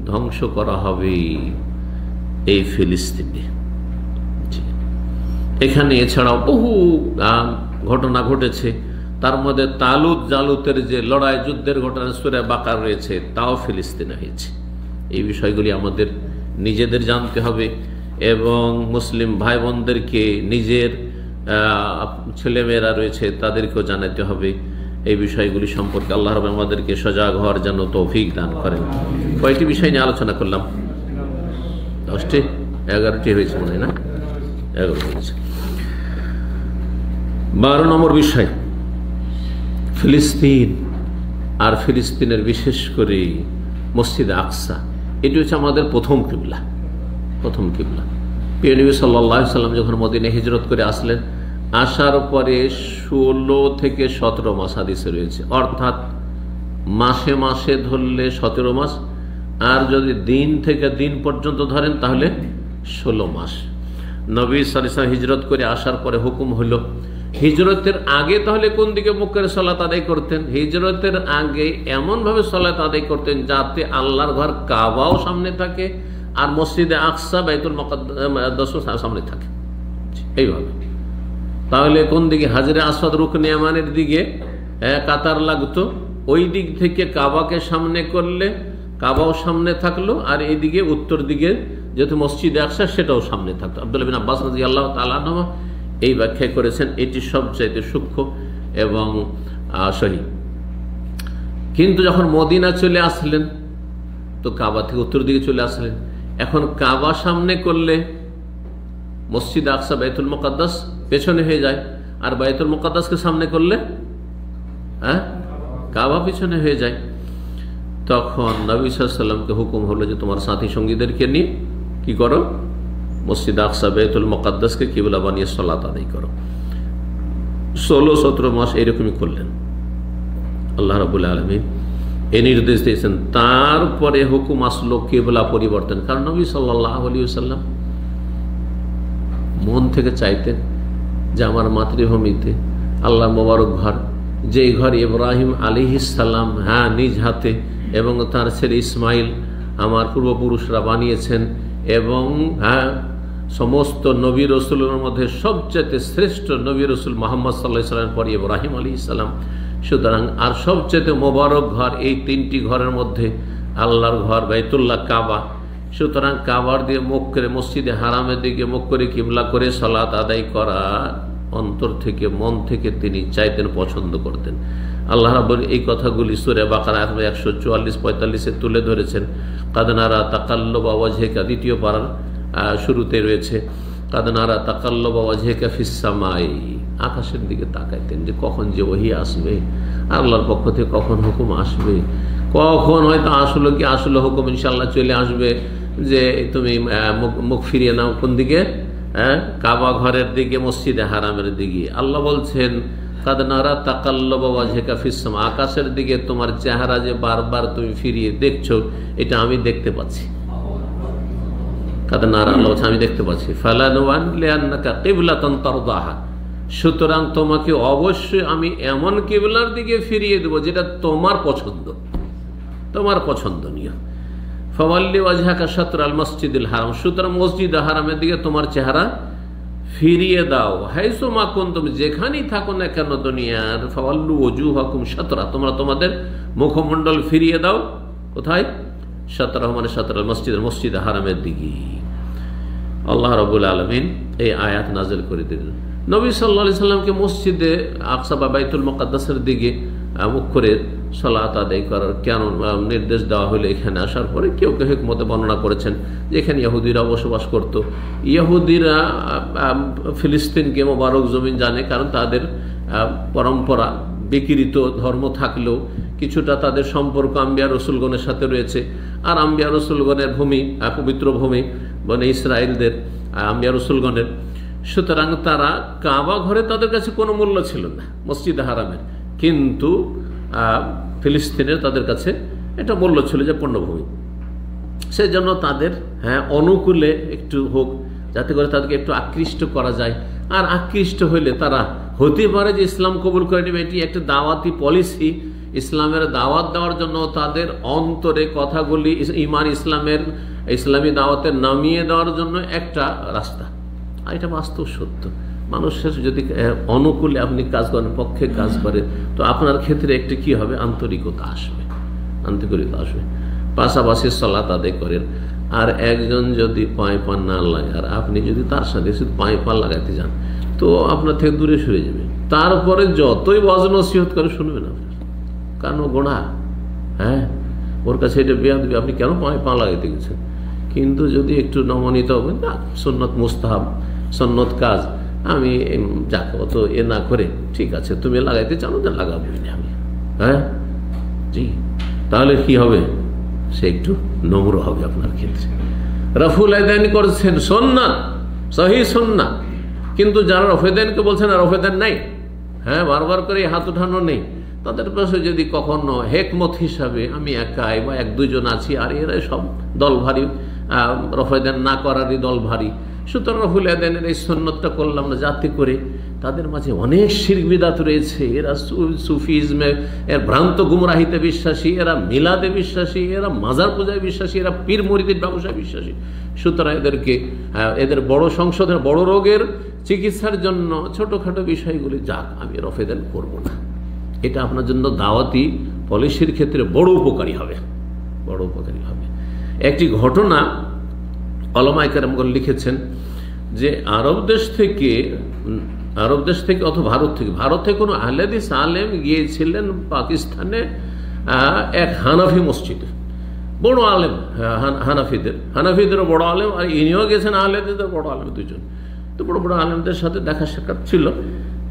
ধ্বংস করা হবে এই ফিলিস্তিনে। এখানে এছাড়াও বহু ঘটনা ঘটেছে, তার মধ্যে তালুত জালুতের যে লড়াই যুদ্ধের ঘটনা সূরা বাকার রয়েছে, তাও ফিলিস্তিনে হয়েছে। এই বিষয়গুলি আমাদের নিজেদের জানতে হবে এবং মুসলিম ভাই বোনদেরকে, নিজের ছেলেমেয়েরা রয়েছে তাদেরকেও জানাতে হবে এই বিষয়গুলি সম্পর্কে। আল্লাহ রাব্বুল আলামিন আমাদেরকে সজাগ হওয়ার জন্য তৌফিক দান করেন। কয়টি বিষয় নিয়ে আলোচনা করলাম? 10টি, 11টি হয়েছে মনে হয় না? 11 হয়েছে। 12 নম্বর বিষয়, ফিলিস্তিন আর ফিলিস্তিনের বিশেষ করে মসজিদ আকসা, এটি হচ্ছে আমাদের প্রথম কিবলা। প্রথম কিবলা। প্রিয় নবী সাল্লাল্লাহু আলাইহি সাল্লাম যখন মদিনায় হিজরত করে আসলেন, আসার পরে 16 থেকে 17 মাস হাদিসে রয়েছে, অর্থাৎ মাসে মাসে ধরলে 17 মাস, আর যদি দিন থেকে দিন পর্যন্ত ধরেন তাহলে 16 মাস। নবী সাল্লাল্লাহু আলাইহি ওয়াসাল্লাম হিজরত করে আসার পরে হুকুম হলো, হিজরতের আগে তাহলে কোন দিকে মুখ করে সালাত আদায় করতেন? হিজরতের আগে এমনভাবে সালাত আদায় করতেন যাতে আল্লাহর ঘর কাবাও সামনে থাকে আর মসজিদে আকসা বাইতুল মুকাদ্দাস সামনে থাকে, এইভাবে। তাহলে কোন দিকে? হাজরে আসওয়াদ রুকনে ইয়ামানের দিকে কাতার লাগতো, ওই দিক থেকে কাবাকে সামনে করলে কাবাও সামনে থাকলো, আর এইদিকে উত্তর দিকে যেহেতু মসজিদে আকসা সেটাও সামনে থাকতো। আব্দুল্লাহ বিন আব্বাস রাদিয়াল্লাহু তাআলা আনহু এই ব্যাখ্যা করেছেন, এটি সবচাইতে সূক্ষ্ম এবং সহি। কিন্তু যখন মদিনা চলে আসলেন তো কাবা থেকে উত্তর দিকে চলে আসলেন। এখন কাবা সামনে করলে মসজিদ আকসা বাইতুল মুকাদ্দাস পেছনে হয়ে যায়, আর বাইতুল মুকাদ্দাসকে সামনে করলে কাবা পিছনে হয়ে যায়। তখন নবী সাল্লাল্লাহু আলাইহি ওয়াসাল্লামকে হুকুম হলো যে তোমার সাথী সঙ্গীদেরকে নিয়ে কি করো, মসজিদ আকসা বাইতুল মুকাদ্দাসকে কিবলা বানিয়ে সালাত আদায় করো। 16-17 মাস এরকমই করলেন। আল্লাহ রাব্বুল আলামিন এই নির্দেশ দিয়েছেন। তারপরে হুকুম আসলো কিবলা পরিবর্তন, কারণ নবী সাল্লাল্লাহু আলাইহি ওয়াসাল্লাম মন থেকে চাইতেন যে আমার মাতৃভূমিতে আল্লাহ মোবারক ঘর, যেই ঘর ইব্রাহিম আলাইহিস সালাম নিজ হাতে এবং তার ছেলে ইসমাইল আমার পূর্বপুরুষরা বানিয়েছেন, এবং সমস্ত নবী রসুলের মধ্যে সবচেয়ে শ্রেষ্ঠ নবী রসুল মুহাম্মদ সাল্লাল্লাহু আলাইহি ওয়াসাল্লাম পর ইব্রাহিম আলাইহিস সালাম। সুতরাং আর সবচেয়ে মোবারক ঘর এই 3টি ঘরের মধ্যে আল্লাহর ঘর বাইতুল্লাহ কাবা। সুতরাং কাবার দিয়ে মুখ করে মসজিদে হারামের দিকে মুখ করে কিবলা করে সালাত আদায় করা অন্তর থেকে মন থেকে তিনি চাইতেন, পছন্দ করতেন। আল্লাহ রাব্বুল এই কথাগুলি সূরা বাকারা 144-45 তুলে ধরেছেন। কাদ নারা তাকাল্লুবা ওয়াজহিকা, 2য় পারার শুরুতে রয়েছে, কাদ নারা তাকাল্লুবা ওয়াজহিকা ফিস সামাই, আকাশের দিকে তাকাইতেন যে কখন যে ওহী আসবে, আল্লাহর পক্ষ থেকে কখন হুকুম আসবে, কখন হয়তো আসলো কি আসলো হুকুম ইনশাআল্লাহ চলে আসবে যে তুমি মুখ ফিরিয়ে নাও কোন দিকে, কাবা ঘরের দিকে, মসজিদে হারামের দিকে। আল্লাহ বলছেন কাদ নারা তাকাল্লুবা ওয়াজহিকা ফিস সামা, আকাশের দিকে তোমার চেহারা যে বারবার তুমি ফিরিয়ে দেখছো, এটা আমি দেখতে পাচ্ছি। কাদ নারা, আল্লাহ বলছেন আমি দেখতে পাচ্ছি। ফালানুওয়াল্লিয়ান্নাকা কিবলাতান তারদাহা, সুতরাং তোমাকে অবশ্যই আমি এমন কিবলার দিকে ফিরিয়ে দেব যেটা তোমার পছন্দ, তোমার পছন্দনীয়। ফাওয়াল্লি ওয়াজহাকা শাতরাল মসজিদিল হারাম, সুতরাং মসজিদ হারামের দিকে তোমার চেহারা ফিরিয়ে দাও। হাইসু মা কুনতুম, যেখানেই থাকো না কেন দুনিয়ার, ফাওয়াল্লু ওজুহাকুম শাতরা, তোমরা তোমাদের মুখমণ্ডল ফিরিয়ে দাও কোথায়? শাতরা মানে শাতরাল মসজিদের, মসজিদ হারামের দিকে। আল্লাহ রাব্বুল আলামিন এই আয়াত নাযিল করে দিলেন। নবী সাল্লাল্লাহু আলাইহি সাল্লামকে মসজিদে আকসা বা বাইতুল মুকাদ্দাসের দিকে মুখ করে সালাত আদায় করার কেন নির্দেশ দেওয়া হলো এখানে আসার পরে, কেউ কেউ হিকমতে বর্ণনা করেছেন যে এখানে ইহুদিরা বসবাস করত। ইহুদিরা ফিলিস্তিনকে মোবারক জমিন জানে, কারণ তাদের পরম্পরা বিকৃত ধর্ম থাকলেও কিছুটা তাদের সম্পর্ক আম্বিয়া রসুলগণের সাথে রয়েছে। আর আম্বিয়া রসুলগণের ভূমি, পবিত্র ভূমি বনে ইসরায়েলদের, আম্বিয়া রসুলগণের। সুতরাং তারা কাবা ঘরে তাদের কাছে কোনো মূল্য ছিল না মসজিদে হারামের, কিন্তু ফিলিস্তিনের তাদের কাছে এটা মূল্য ছিল যে পণ্যভূমি। সেই জন্য তাদের অনুকূলে একটু হোক, যাতে করে তাদেরকে একটু আকৃষ্ট করা যায়। আর আকৃষ্ট হইলে তারা হতে পারে যে ইসলাম কবুল করে নেবে, এটি একটা দাওয়াতি পলিসি। ইসলামের দাওয়াত দেওয়ার জন্য তাদের অন্তরে কথাগুলি ইমান ইসলামী দাওয়াতের নামিয়ে দেওয়ার জন্য একটা রাস্তা। আর এটা বাস্তব সত্য। মানুষের যদি অনুকূলে আপনি কাজ করেন, পক্ষে কাজ করেন, তো আপনার ক্ষেত্রে একটি কি হবে, আন্তরিকতা আসবে, আন্তরিকতা আসবে। পাশাপাশি সালাত আদায় করেন। আর একজন যদি পায়ে পা না লাগে আর আপনি যদি তার সাথে শুধু পায়ে পা লাগাইতে যান, তো আপনার থেকে দূরে সরে যাবে। তারপরে যতই ওয়াজ নসিহত করে শুনবেন আপনার, কারণ গোনা, ওর কাছে এটা বেয়াদবি, আপনি কেন পায়ে পা লাগাইতে গেছেন। কিন্তু যদি একটু নমনীত হবেন, না সুন্নত মুস্তাহাব, সুন্নত কাজ, আমি যাকে অত না করে, ঠিক আছে তুমি লাগাইতে চাও না, লাগাবোই না আমি, জি, তাহলে কি হবে, সে একটু নম্র হবে আপনার ক্ষেত্রে। রফুল আদান করছেন সুন্নাত, সহি সুন্নাত, কিন্তু যারা রফেদানকে বলছেন আর রফেদান নাই, বারবার করে হাত উঠানো নেই, তাদের পাশে যদি কখনো হেকমত হিসাবে আমি একাই বা এক দুজন আছি আর এরা সব দল ভারী, রফেদান না করারই দল ভারী, সুতরাং রফুল আদানের এই সুন্নতটা করলাম না, যাতে করে তাদের মাঝে অনেক শিরক বিদআত রয়েছে। এরা সুফিজমে, এর ভ্রান্ত গুমরাহিতে বিশ্বাসী, এরা মিলাদে বিশ্বাসী, এরা মাজার পূজায় বিশ্বাসী, এরা পীর মুরিদের ব্যবসায় বিশ্বাসী। সুতরাং এদেরকে এদের বড় সংশোধন, বড় রোগের চিকিৎসার জন্য ছোটোখাটো বিষয়গুলি যাক, আমি রফেদান করব না, এটা আপনার জন্য দাওয়াতি পলিসির ক্ষেত্রে বড় উপকারী হবে, বড় উপকারী হবে। একটি ঘটনা ওলামায়ে কেরামগণ লিখেছেন যে আরব দেশ থেকে অথবা ভারত থেকে কোনো আহলে হাদিস আলেম গিয়েছিলেন পাকিস্তানে এক হানাফি মসজিদে, বড় আলেম, হানাফিদেরও বড় আলেম, আর ইনিও গেছেন আহলে হাদিসদের বড় আলেম, দুজন। তো বড় বড় আলেমদের সাথে দেখা সাক্ষাৎ ছিল।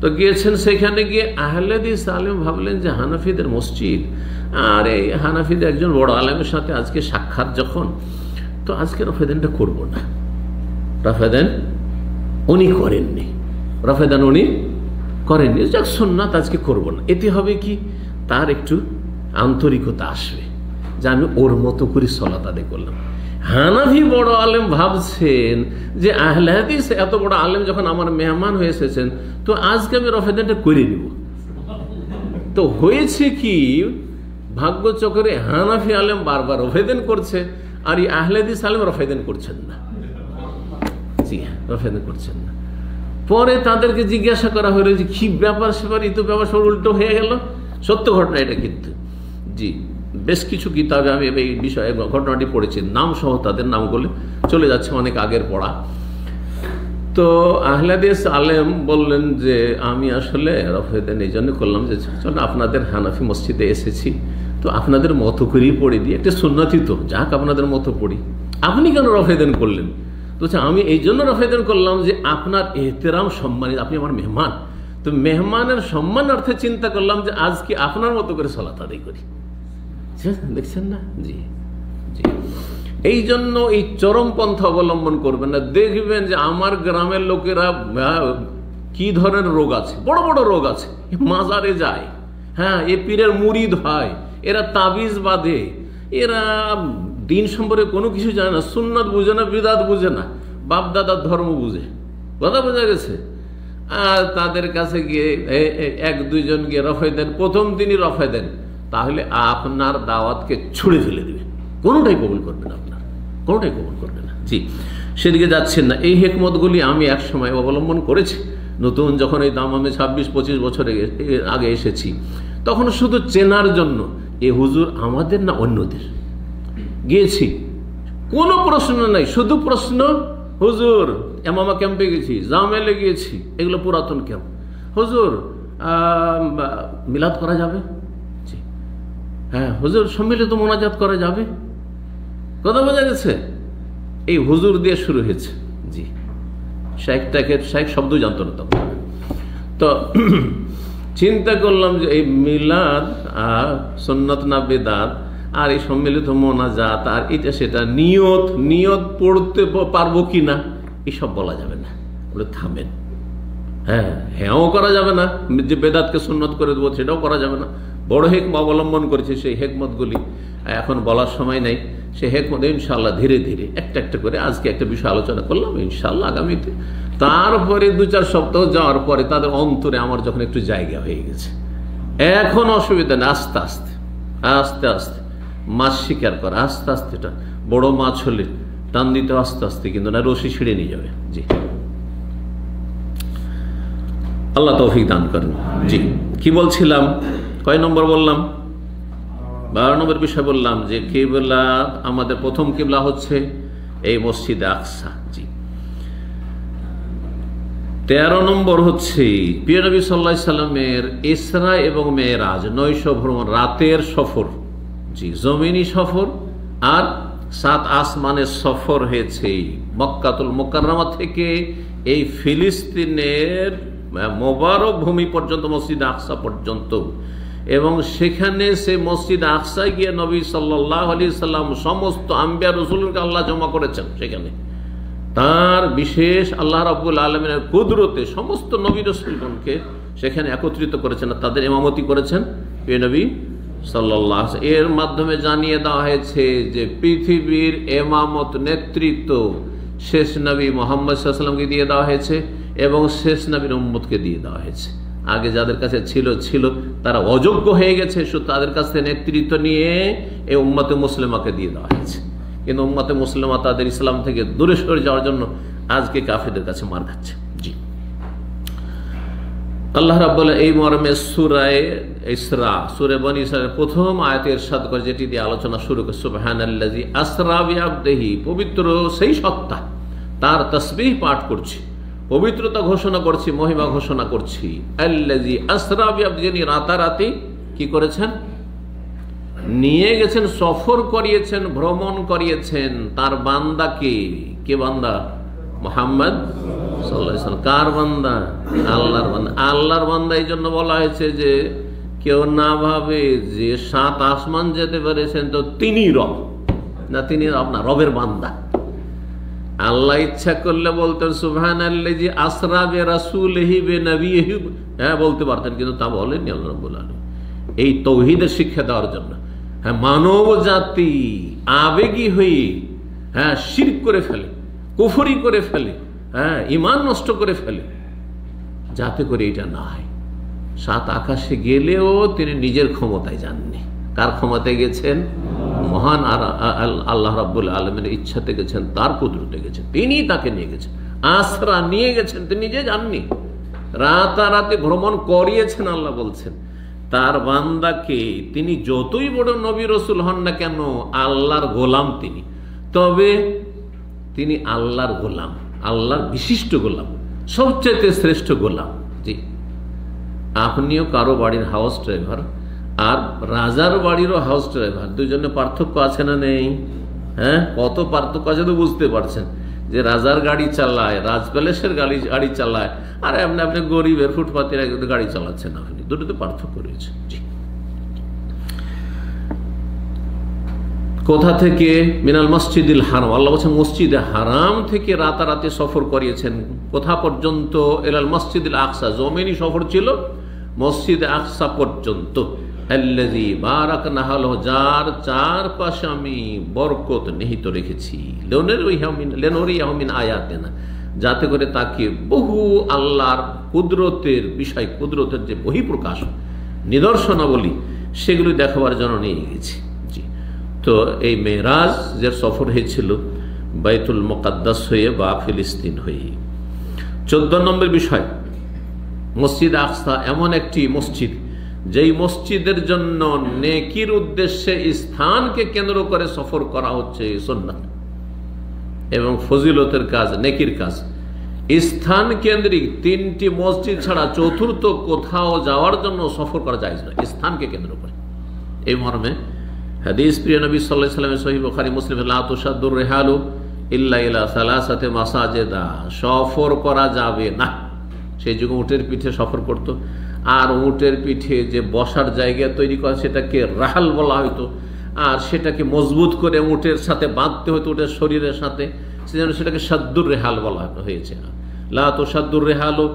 তো গিয়েছেন, সেখানে গিয়ে আহলে হাদিস আলেম ভাবলেন যে হানাফিদের মসজিদ, আর এই হানাফিদের একজন বড় আলেমের সাথে আজকে সাক্ষাৎ যখন, তো আজকে রফেদানটা করবো না। রফেদান উনি করেননি, যাক সুন্নাত আজকে করবো না। এতে হবে কি, তার একটু আন্তরিকতা আসবে যে আমি ওর মতো করে সালাত আদায় করলাম। হানাফি বড় আলেম ভাবছেন যে আহলে হাদিস এত বড় আলেম যখন আমার মেহমান হয়ে এসেছেন, তো আজকে আমি রফেদানটা করে নিব। তো হয়েছে কি, ভাগ্যচক্রে হানাফি আলেম বারবার রফেদান করছে, আর এই আহলে হাদিস আলেম রফেদান করছেন না। জি হ্যাঁ, রফেদান করছেন না। পরে তাদেরকে জিজ্ঞাসা করা হলো যে কি ব্যাপার সেবার, এই তো ব্যাপার সব উল্টো হয়ে গেল। সত্য ঘটনা এটা, কিন্তু জি বেশ কিছু কিতাবে আমি এই বিষয়ে ঘটনাটি পড়েছি, নাম সহ তাদের নামগুলো চলে যাচ্ছে, অনেক আগের পড়া। তো আহলে হাদিস আলেম বললেন যে আমি আসলে রফেদান এই জন্য করলাম যে চলো আপনাদের হানাফি মসজিদে এসেছি, তো আপনাদের মতো করেই পড়ে দিই, একটা সুন্নতি তো, যাক আপনাদের মতো পড়ি। আপনি কেন রফেদান করলেন? তো আমি এই জন্য রফেদান করলাম যে আপনার এহতেরাম সম্মানিত, আপনি আমার মেহমান, তো মেহমানের সম্মানার্থে চিন্তা করলাম যে আজকে আপনার মতো করে সালাত আদায় করি। দেখছেন না? জি জি, এই জন্য এই চরম পন্থা অবলম্বন করবেন না। দেখবেন যে আমার গ্রামের লোকেরা কি ধরনের রোগ আছে, বড় বড় রোগ আছে, মাজারে যায়, এ পীরের মুরিদ হয়, এরা তাবিজ বাঁধে, এরা দিন সম্পর্কে কোনো কিছু জানে না, সুন্নাত বুঝে না, বিদআত বুঝে না, বাপ দাদার ধর্ম বুঝে, কথা বোঝা গেছে। আর তাদের কাছে গিয়ে এক দুইজন গিয়ে রফাই দেন, প্রথম দিনই রফাই দেন, তাহলে আপনার দাওয়াতকে ছুঁড়ে ফেলে দেবে, কোনোটাই কবুল করবে না, আপনার কোনোটাই কবুল করবে না। জি, সেদিকে যাচ্ছেন না। এই হেকমতগুলি আমি এক সময় অবলম্বন করেছি, নতুন যখন এই দামামে 26-25 বছর আগে এসেছি, তখন শুধু চেনার জন্য এ হুজুর আমাদের না অন্যদের গিয়েছি, কোনো প্রশ্ন নাই, শুধু প্রশ্ন হুজুর এমামা ক্যাম্পে গেছি, জামেলে গিয়েছি, এগুলো পুরাতন ক্যাম্প। হুজুর মিলাদ করা যাবে? জি। হ্যাঁ হুজুর সম্মিলিত মোনাজাত করা যাবে, কথা বোঝা গেছে? এই হুজুর দিয়ে শুরু হয়েছে। জি, শেখ শব্দ জানতো না তখন। তো চিন্তা করলাম যে এই মিলাদ আর সুন্নাত না বেদাত আর এই সম্মিলিত মোনাজাত আর এটা সেটা নিয়ত পড়তে পারবো কিনা এসব বলা যাবে না, বলে থামেন। হ্যাঁও করা যাবে না, যে বেদাতকে সুন্নত করে দেবো সেটাও করা যাবে না। বড় হেকমত অবলম্বন করেছে, সেই হেকমতগুলি এখন বলার সময় নেই। সেই হেকমত ইনশাল্লাহ ধীরে ধীরে একটা একটা করে আজকে একটা বিষয় আলোচনা করলাম, ইনশাল্লাহ আগামীতে। তারপরে 2-4 সপ্তাহ যাওয়ার পরে তাদের অন্তরে আমার যখন একটু জায়গা হয়ে গেছে, এখন অসুবিধা নেই। আস্তে আস্তে আস্তে আস্তে মাছ শিকার করা, আস্তে আস্তে এটা বড় মাছ হলে টান দিতে আস্তে আস্তে, কিন্তু না রশি ছিঁড়ে নিয়ে যাবে। জি, আল্লাহ তৌফিক দান করেন। জি, কি বলছিলাম, কয় নম্বর বললাম? 12 নম্বর বিষয় বললাম যে কিবলা, আমাদের প্রথম কিবলা হচ্ছে এই মসজিদে আকসা। জি, 13 নম্বর হচ্ছে প্রিয় নবী সাল্লাল্লাহু আলাইহি সাল্লামের ইসরা এবং মেরাজ, নৈশ ভ্রমণ, রাতের সফর। জি, জমিনি সফর আর 7 আসমানের সফর হয়েছে মক্কাতুল মুকাররমা থেকে এই ফিলিস্তিনের মোবারক ভূমি পর্যন্ত, মসজিদ আকসা পর্যন্ত। এবং সেখানে সে মসজিদ আকসায় গিয়ে নবী সাল্লাল্লাহু আলাইহি সাল্লাম সমস্ত আম্বিয়া রাসূলকে আল্লাহ জমা করেছেন সেখানে। তার বিশেষ আল্লাহ রাব্বুল আলামিনের কুদরতে সমস্ত নবী রাসূলগণকে সেখানে একত্রিত করেছেন, তাদের ইমামতি করেছেন প্রিয় নবী সাল্লাল্লাহু আলাইহি ওয়াসাল্লাম। এর মাধ্যমে জানিয়ে দেওয়া হয়েছে যে পৃথিবীর ইমামত নেতৃত্ব শেষ নবী মুহাম্মদ সাল্লাল্লাহু আলাইহি ওয়াসাল্লামকে দিয়ে দেওয়া হয়েছে এবং শেষ নবীর উম্মতকে দিয়ে দেওয়া হয়েছে। আগে যাদের কাছে ছিল তারা অযোগ্য হয়ে গেছে, শুধু তাদের কাছ থেকে নেতৃত্ব নিয়ে এই উম্মতে মুসলিমাকে দিয়ে দেওয়া হয়েছে। কিন্তু উম্মতে মুসলিমা তাদের ইসলাম থেকে দূরে সরে যাওয়ার জন্য আজকে কাফিরদের কাছে মার খাচ্ছে। জি, আল্লাহ রাব্বুল এই মর্মে সূরা ইসরা, সূরা বনী ইসরাঈলের প্রথম আয়াতে ইরশাদ করে, যেটি দিয়ে আলোচনা শুরু করে, সুবহানাল্লাযী আসরা বিআবদিহি, পবিত্র সেই সত্তা, তার তাসবিহ পাঠ করছি, পবিত্রতা ঘোষণা করছি, মহিমা ঘোষণা করছি। আল্লাযী আসরা বিআবদিহি, যিনি রাতারাতি কি করেছেন? নিয়ে গেছেন, সফর করিয়েছেন, ভ্রমণ করিয়েছেন তার বান্দাকে। কে বান্দা? মুহাম্মদ সাল্লাল্লাহু আলাইহি ওয়াসাল্লাম। কার বান্দা? আল্লাহর বান্দা। আল্লাহর বান্দা এই জন্য বলা হয়েছে যে কেউ না ভাবে যে 7 আসমান যেতে পেরেছেন তো তিনি রব না, তিনি আপনার রবের বান্দা। আল্লাহ ইচ্ছা করলে বলতেন সুবহানাল্লাযী আসরা বিরাসূলিহি বিনবিয়িহি, হ্যাঁ বলতে পারতেন, কিন্তু তা বলেননি আল্লাহ রাব্বুল আলামিন এই তৌহিদের শিক্ষা দেওয়ার জন্য। হ্যাঁ, মানব জাতি আবেগী হয়ে শিরক করে ফেলে, কুফরি করে ফেলে, ঈমান নষ্ট করে ফেলে, যাতে করে এটা না হয়। 7 আকাশে গেলেও তিনি নিজের ক্ষমতায় যাননি। কার ক্ষমতায় গেছেন? মহান আল্লাহ রাব্বুল আলামিনের ইচ্ছাতে গেছেন, তার কুদরতে গেছেন, তিনি তাকে নিয়ে গেছেন। আসরা নিয়ে গেছেন, তিনি নিজে যাননি, রাতারাতি ভ্রমণ করিয়েছেন। আল্লাহ বলছেন তার বান্দাকে, তিনি যতই বড় নবী রসুল হন না কেন, আল্লাহর গোলাম তিনি। তবে তিনি আল্লাহর গোলাম, আল্লাহর বিশিষ্ট গোলাম, সবচেয়ে শ্রেষ্ঠ গোলাম। জি, আপনিও কারো বাড়ির হাউস ড্রাইভার আর রাজার বাড়িরও হাউস ড্রাইভার, দুজনে পার্থক্য আছে না নেই? কত পার্থক্য আছে তো বুঝতে পারছেন যে রাজার গাড়ি চালায়, রাজ প্যালেসের গাড়ি চালায়, আর আপনি গরিবের ফুটপাতের গাড়ি চালাচ্ছেন, আপনি দুটোতে পার্থক্য রয়েছে। জি, কোথা থেকে? মিনাল মসজিদুল হারাম, আল্লাহ বলছেন মসজিদে হারাম থেকে রাতারাতি সফর করিয়েছেন। কোথা পর্যন্ত? ইলাল মসজিদুল আকসা, জমিনি সফর ছিল মসজিদে আকসা পর্যন্ত। আল্লাযী বারাকনা হাওলাহু, যার চারপাশে আমি বরকত নিহিত রেখেছি। লিনুরিয়াহু মিন আয়াতিনা, যাতে করে তাকে বহু আল্লাহর কুদরতের বিষয়, কুদরতের যে বহিঃপ্রকাশ নিদর্শনাবলী, সেগুলি দেখাবার জন্য নিয়ে গেছি। জি, তো এই মেরাজ যে সফর হয়েছিল বাইতুল মুকাদ্দাস হয়ে বা ফিলিস্তিন হয়ে। 14 নম্বর বিষয়, মসজিদ আকসা এমন একটি মসজিদ, যেই মসজিদের জন্য নেকির উদ্দেশ্যে স্থানকে কেন্দ্র করে সফর করা হচ্ছে সুন্নাত এবং ফজিলতের কাজ, নেকির কাজ। স্থান কেন্দ্রিক 3টি মসজিদ ছাড়া চতুর্থ কোথাও যাওয়ার জন্য সফর করা যায় না, স্থানকে কেন্দ্র করে। এই মর্মে হাদিস প্রিয় নবী সাল্লাল্লাহু আলাইহি ওয়াসাল্লামের সহিহ বুখারী মুসলিম, লা তুশাদ্দুর রিহালু ইল্লা ইলা সালাসাতি মাসাজিদা, সফর করা যাবে না। সেই যুগে উটের পিঠে সফর করত, আর উটের পিঠে যে বসার জায়গা তৈরি করা সেটাকে রাহাল বলা হতো, আর সেটাকে মজবুত করে উটের সাথে বাঁধতে হতো, উটের শরীরের সাথে, সেজন্য সেটাকে সাদ্দুর রেহাল বলা হয়েছে। লা তুশাদ্দুর রিহালু,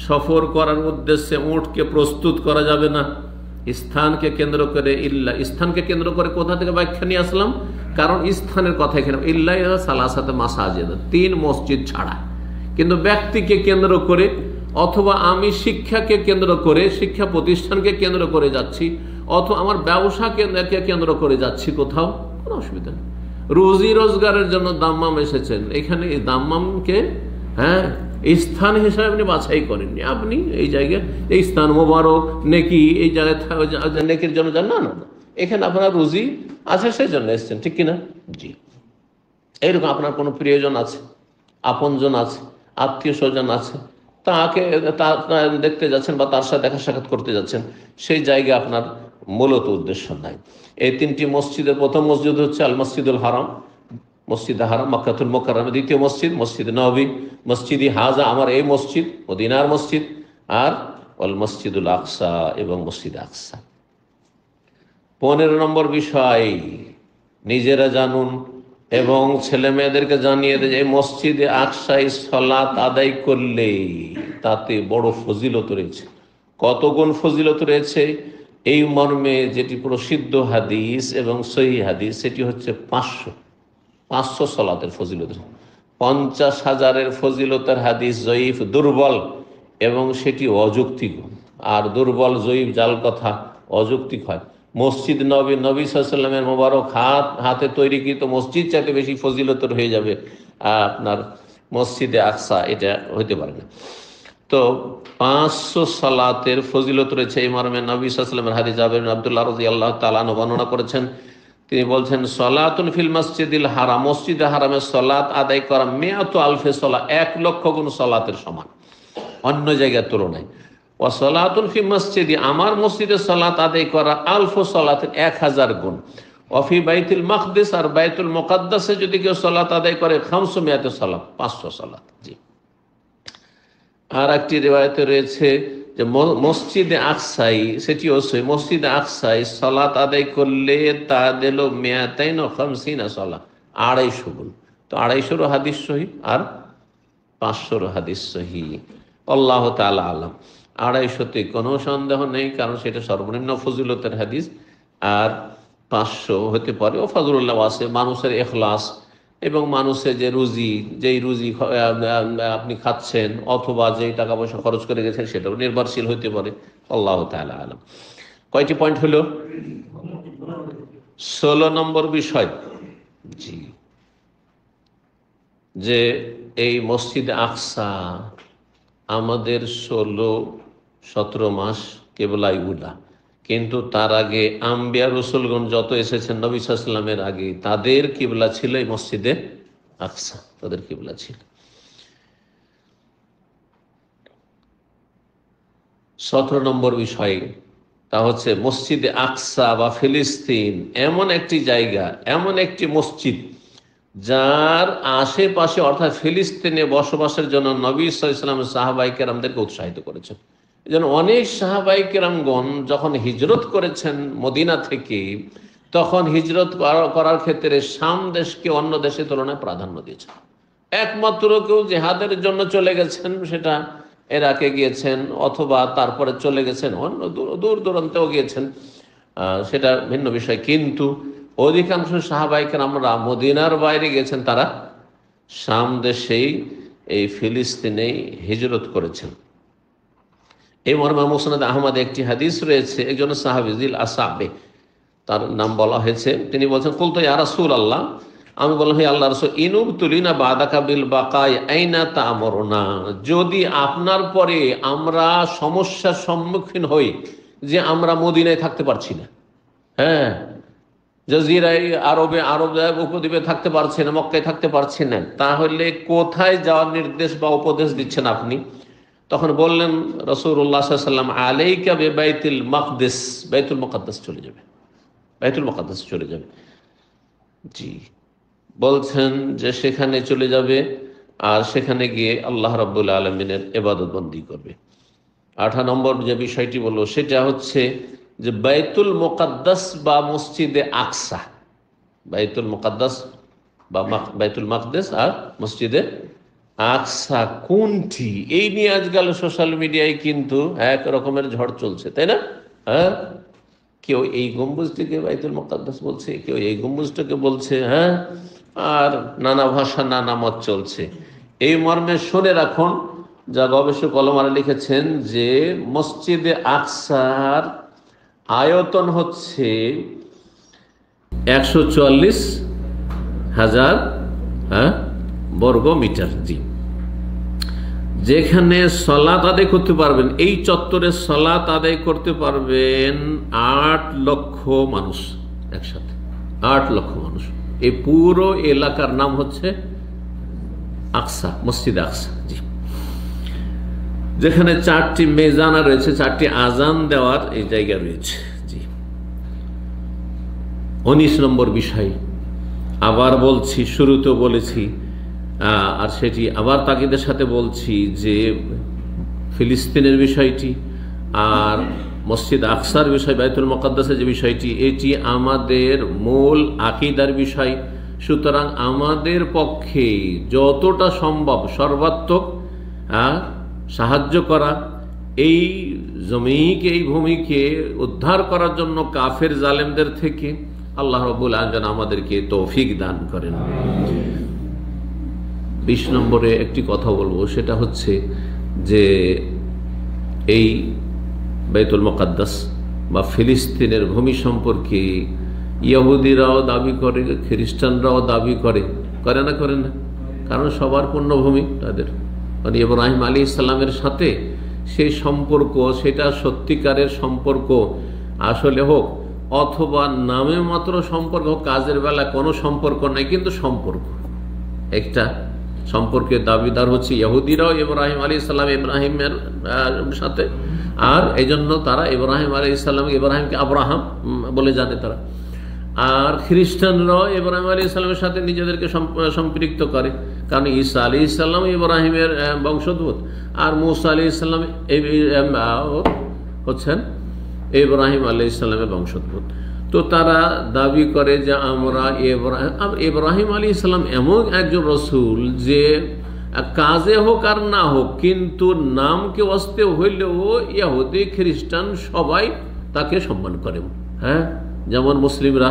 সফর করার উদ্দেশ্যে উটকে প্রস্তুত করা যাবে না স্থানকে কেন্দ্র করে। ইল্লা, স্থানকে কেন্দ্র করে কোথা থেকে ব্যাখ্যা নিয়ে আসলাম? কারণ স্থানের কথা এখানে ইল্লা সালাসাতে মাসাজিদ, 3 মসজিদ ছাড়া। কিন্তু ব্যক্তিকে কেন্দ্র করে অথবা আমি শিক্ষাকে কেন্দ্র করে, শিক্ষা প্রতিষ্ঠানকে কেন্দ্র করে যাচ্ছি, অথবা আমার ব্যবসাকে কেন্দ্র করে যাচ্ছি কোথাও, কোনো অসুবিধা নেই। রুজি রোজগারের জন্য দাম্মাম এসেছেন, এখানে এই দাম্মামকে স্থান হিসাবে আপনি বাছাই করেননি। আপনি এই জায়গায় এই স্থান মোবারক নেকি, এই জায়গায় নেকির জন্য যান, না না না, এখানে আপনার রুজি আছে সেই জন্য এসছেন, ঠিক কিনা? জি। এইরকম আপনার কোনো প্রিয়জন আছে, আপনজন আছে, আত্মীয় স্বজন আছে, তাকে দেখতে যাচ্ছেন বা তার সাথে দেখা সাক্ষাৎ করতে যাচ্ছেন, সেই জায়গায় আপনার মূলত উদ্দেশ্য নাই। এই 3টি মসজিদের প্রথম মসজিদ হচ্ছে আল মসজিদুল হারাম, মসজিদে হারাম মক্কাতুল মুকাররমা। দ্বিতীয় মসজিদ মসজিদ নববী, মসজিদি হাজা আমার এই মসজিদ, মদিনার মসজিদ, আর ওয়াল মসজিদুল আকসা এবং মসজিদ আকসা। 15 নম্বর বিষয়, নিজেরা জানুন এবং ছেলে মেয়েদেরকে জানিয়ে দেয় যে মসজিদে আকসায় সালাত আদায় করলে তাতে বড় ফজিলত রয়েছে। কত গুণ ফজিলত রয়েছে এই মর্মে যেটি প্রসিদ্ধ হাদিস এবং সহিহ হাদিস, সেটি হচ্ছে 500 সালাতের ফজিলত। 50,000-এর ফজিলতের হাদিস জয়ীফ, দুর্বল, এবং সেটি অযৌক্তিক। আর দুর্বল, জয়ীফ, জাল কথা অযৌক্তিক হয়। মসজিদ নবী সাল্লাল্লাহু আলাইহি ওয়াসাল্লামের মোবারক হাতে তৈরিকৃত মসজিদ চাইতে বেশি ফজিলতের হয়ে যাবে আপনার মসজিদে আকসা, এটা হইতে পারে না। তো 500 সালাতের ফজিলত রয়েছে এই মর্মে নবী সাল্লাল্লাহু আলাইহি ওয়াসাল্লামের হাদিস জাবের বিন আব্দুল্লাহ রাদিয়াল্লাহু তাআলা আনহু বর্ণনা করেছেন। তিনি বলছেন, সলাতুন ফিল মসজিদিল হারাম, মসজিদে হারামে সলাত আদায় করা 100,000 সলাত, 1,00,000 গুণ সলাতের সমান অন্য জায়গার তুলনায়। ওয়া সলাতুন ফি মসজিদি, আমার মসজিদে সলাত আদায় করা 1000 সলাতের 1000 গুণ। ওয়াফি বাইতুল মাকদিস, আর বাইতুল মুকাদ্দাসে যদি কেউ সলাত আদায় করে 500 সলাত, 500 সলাত। জি। আর একটি রিওয়ায়াতে রয়েছে যে মসজিদে আকসাই, সেটিও সহি, মসজিদে আকসাই সালাত আদায় করলে তা দিল 250 সালাত, 250 গুণ। তো 250 হাদিস সহি আর 500 হাদিস সহি। আল্লাহ তাআলা আলাম। 250-তে কোনো সন্দেহ নেই, কারণ সেটা সর্বনিম্ন ফজিলতের হাদিস। আর 500 হতে পারে ও ফজলুল্লাহ আছে, মানুষের ইখলাস এবং মানুষের যে রুজি, যেই রুজি আপনি খাচ্ছেন অথবা যেই টাকা পয়সা খরচ করে গেছেন সেটাও নির্ভরশীল হতে পারে। আল্লাহ তাআলা আলাম। কয়টি পয়েন্ট হলো? 16 নম্বর বিষয়, জি, যে এই মসজিদ আকসা আমাদের 16-17 মাস কেবলাই উলা, কিন্তু তার আগে আম্বিয়া রসুলগণ যত এসেছেন নবী সাল্লাল্লাহু আলাইহি ওয়াসাল্লামের আগে, তাদের কিবলা ছিল এই মসজিদে আকসা, তাদের কিবলা ছিল। 17 নম্বর বিষয়, তা হচ্ছে মসজিদে আকসা বা ফিলিস্তিন এমন একটি জায়গা, এমন একটি মসজিদ যার আশেপাশে অর্থাৎ ফিলিস্তিনে বসবাসের জন্য নবী সাল্লাল্লাহু আলাইহি ওয়াসাল্লাম সাহাবায়ে কেরামদেরকে উৎসাহিত করেছেন। যেন অনেক সাহাবায়ে কেরামগণ যখন হিজরত করেছেন মদিনা থেকে, তখন হিজরত করার ক্ষেত্রে শাম দেশকে অন্য দেশের তুলনায় প্রাধান্য দিয়েছেন। একমাত্র কেউ জেহাদের জন্য চলে গেছেন, সেটা ইরাকে গিয়েছেন, অথবা তারপরে চলে গেছেন অন্য দূর দূরান্তেও গিয়েছেন, সেটা ভিন্ন বিষয়। কিন্তু অধিকাংশ সাহাবায়ে কেরামরা মদিনার বাইরে গেছেন, তারা শাম দেশেই, এই ফিলিস্তিনেই হিজরত করেছেন। এই মর্মে মুসনাদ আহমদ একটি হাদিস রয়েছে, একজন সাহাবী জিল আসাবে, তার নাম বলা হয়েছে। তিনি বলছেন, কুলতু ইয়া রাসূলুল্লাহ, আমি বললাম হে আল্লাহর রাসূল, ইনুবতুলিনা বাদাকা বিল বাকাই আইনা তা'মুরুনা, যদি আপনার পরে আমরা সমস্যার সম্মুখীন হই যে আমরা মদিনায় থাকতে পারছি না, জাজিরায় আরব উপদ্বীপে থাকতে পারছি না, মক্কায় থাকতে পারছি না, তাহলে কোথায় যাওয়ার নির্দেশ বা উপদেশ দিচ্ছেন আপনি? তখন বললেন রাসূলুল্লাহ সাল্লাল্লাহু আলাইহি ওয়াসাল্লাম, আলাইকা বিবাইতুল মাকদিস, বাইতুল মুকাদ্দাস চলে যাবে। বাইতুল মুকাদ্দাস চলে যাবে। জি, বলছেন যে সেখানে চলে যাবে আর সেখানে গিয়ে আল্লাহ রাব্বুল আলামিনের ইবাদত বন্দি করবে। 8 নম্বর যে বিষয়টি বলবো সেটা হচ্ছে যে বাইতুল মুকাদ্দাস বা মসজিদে আকসা, বাইতুল মুকাদ্দাস বা বাইতুল মাকদেস আর মসজিদে আকসা কোনটি, এই নিয়ে আজকাল সোশ্যাল মিডিয়ায় কিন্তু এক রকমের ঝড় চলছে, তাই না? হ্যাঁ, কেউ এই গম্বুজটিকে বাইতুল মুকাদ্দাস বলছে, কেউ এই গম্বুজটাকে বলছে, হ্যাঁ, আর নানা ভাষা নানা মত চলছে। এই মর্মে শুনে রাখুন, যা গবেষক ওলামারা লিখেছেন যে মসজিদে আকসার আয়তন হচ্ছে 144,000 বর্গ মিটার। জি, যেখানে সালাত আদায় করতে পারবেন, এই চত্বরে সালাত আদায় করতে পারবেন 8 লক্ষ মানুষ একসাথে, 8 লক্ষ মানুষ। এই পুরো এলাকার নাম হচ্ছে আকসা, মসজিদ আকসা। জি, যেখানে 4টি মেজানা রয়েছে, 4টি আজান দেওয়ার এই জায়গা রয়েছে। জি, 19 নম্বর বিষয় আবার বলছি, শুরুতেও বলেছি আর সেটি আবার তাকিদের সাথে বলছি যে ফিলিস্তিনের বিষয়টি আর মসজিদ আকসার বিষয়, বাইতুল মুকাদ্দাসের যে বিষয়টি, এটি আমাদের মূল আকীদার বিষয়। সুতরাং আমাদের পক্ষে যতটা সম্ভব সর্বাত্মক সাহায্য করা, এই জমিকে, এই ভূমিকে উদ্ধার করার জন্য কাফের জালেমদের থেকে আল্লাহ রাব্বুল আলামিন আমাদেরকে তৌফিক দান করেন। 20 নম্বরে একটি কথা বলবো, সেটা হচ্ছে যে এই বাইতুল মুকাদ্দাস বা ফিলিস্তিনের ভূমি সম্পর্কে ইহুদিরাও দাবি করে, খ্রিস্টানরাও দাবি করে, করে না? করে না? কারণ সবার পুণ্যভূমি তাদের, মানে ইব্রাহিম আলাইহিস সালামের সাথে সেই সম্পর্ক, সেটা সত্যিকারের সম্পর্ক আসলে হোক অথবা নামে মাত্র সম্পর্ক হোক, কাজের বেলা কোনো সম্পর্ক নাই, কিন্তু সম্পর্ক একটা সম্পর্কের দাবিদার হচ্ছে ইহুদিরাও ইব্রাহিম আলাইহিস সালাম ইব্রাহিমের সাথে, আর এই জন্য তারা ইব্রাহিম আলাইহিস সালাম, ইব্রাহিমকে আব্রাহাম বলে জানে তারা। আর খ্রিস্টানরাও ইব্রাহিম আলাইহিস সালামের সাথে নিজেদেরকে সম্পৃক্ত করে, কারণ ঈসা আলাইহিস সালাম ইব্রাহিমের বংশোদ্ভূত আর মুসা আলাইহিস সালাম হচ্ছেন ইব্রাহিম আলাইহিস সালামের বংশোদ্ভূত। তো তারা দাবি করে যে আমরা ইব্রাহিম আলাইহিস সালাম এমন একজন রসুল যে কাজে হোক আর না হোক, কিন্তু নামকে অস্তে হইলেও ইহুদি খ্রিস্টান সবাই তাকে সম্মান করে। হ্যাঁ, যেমন মুসলিমরা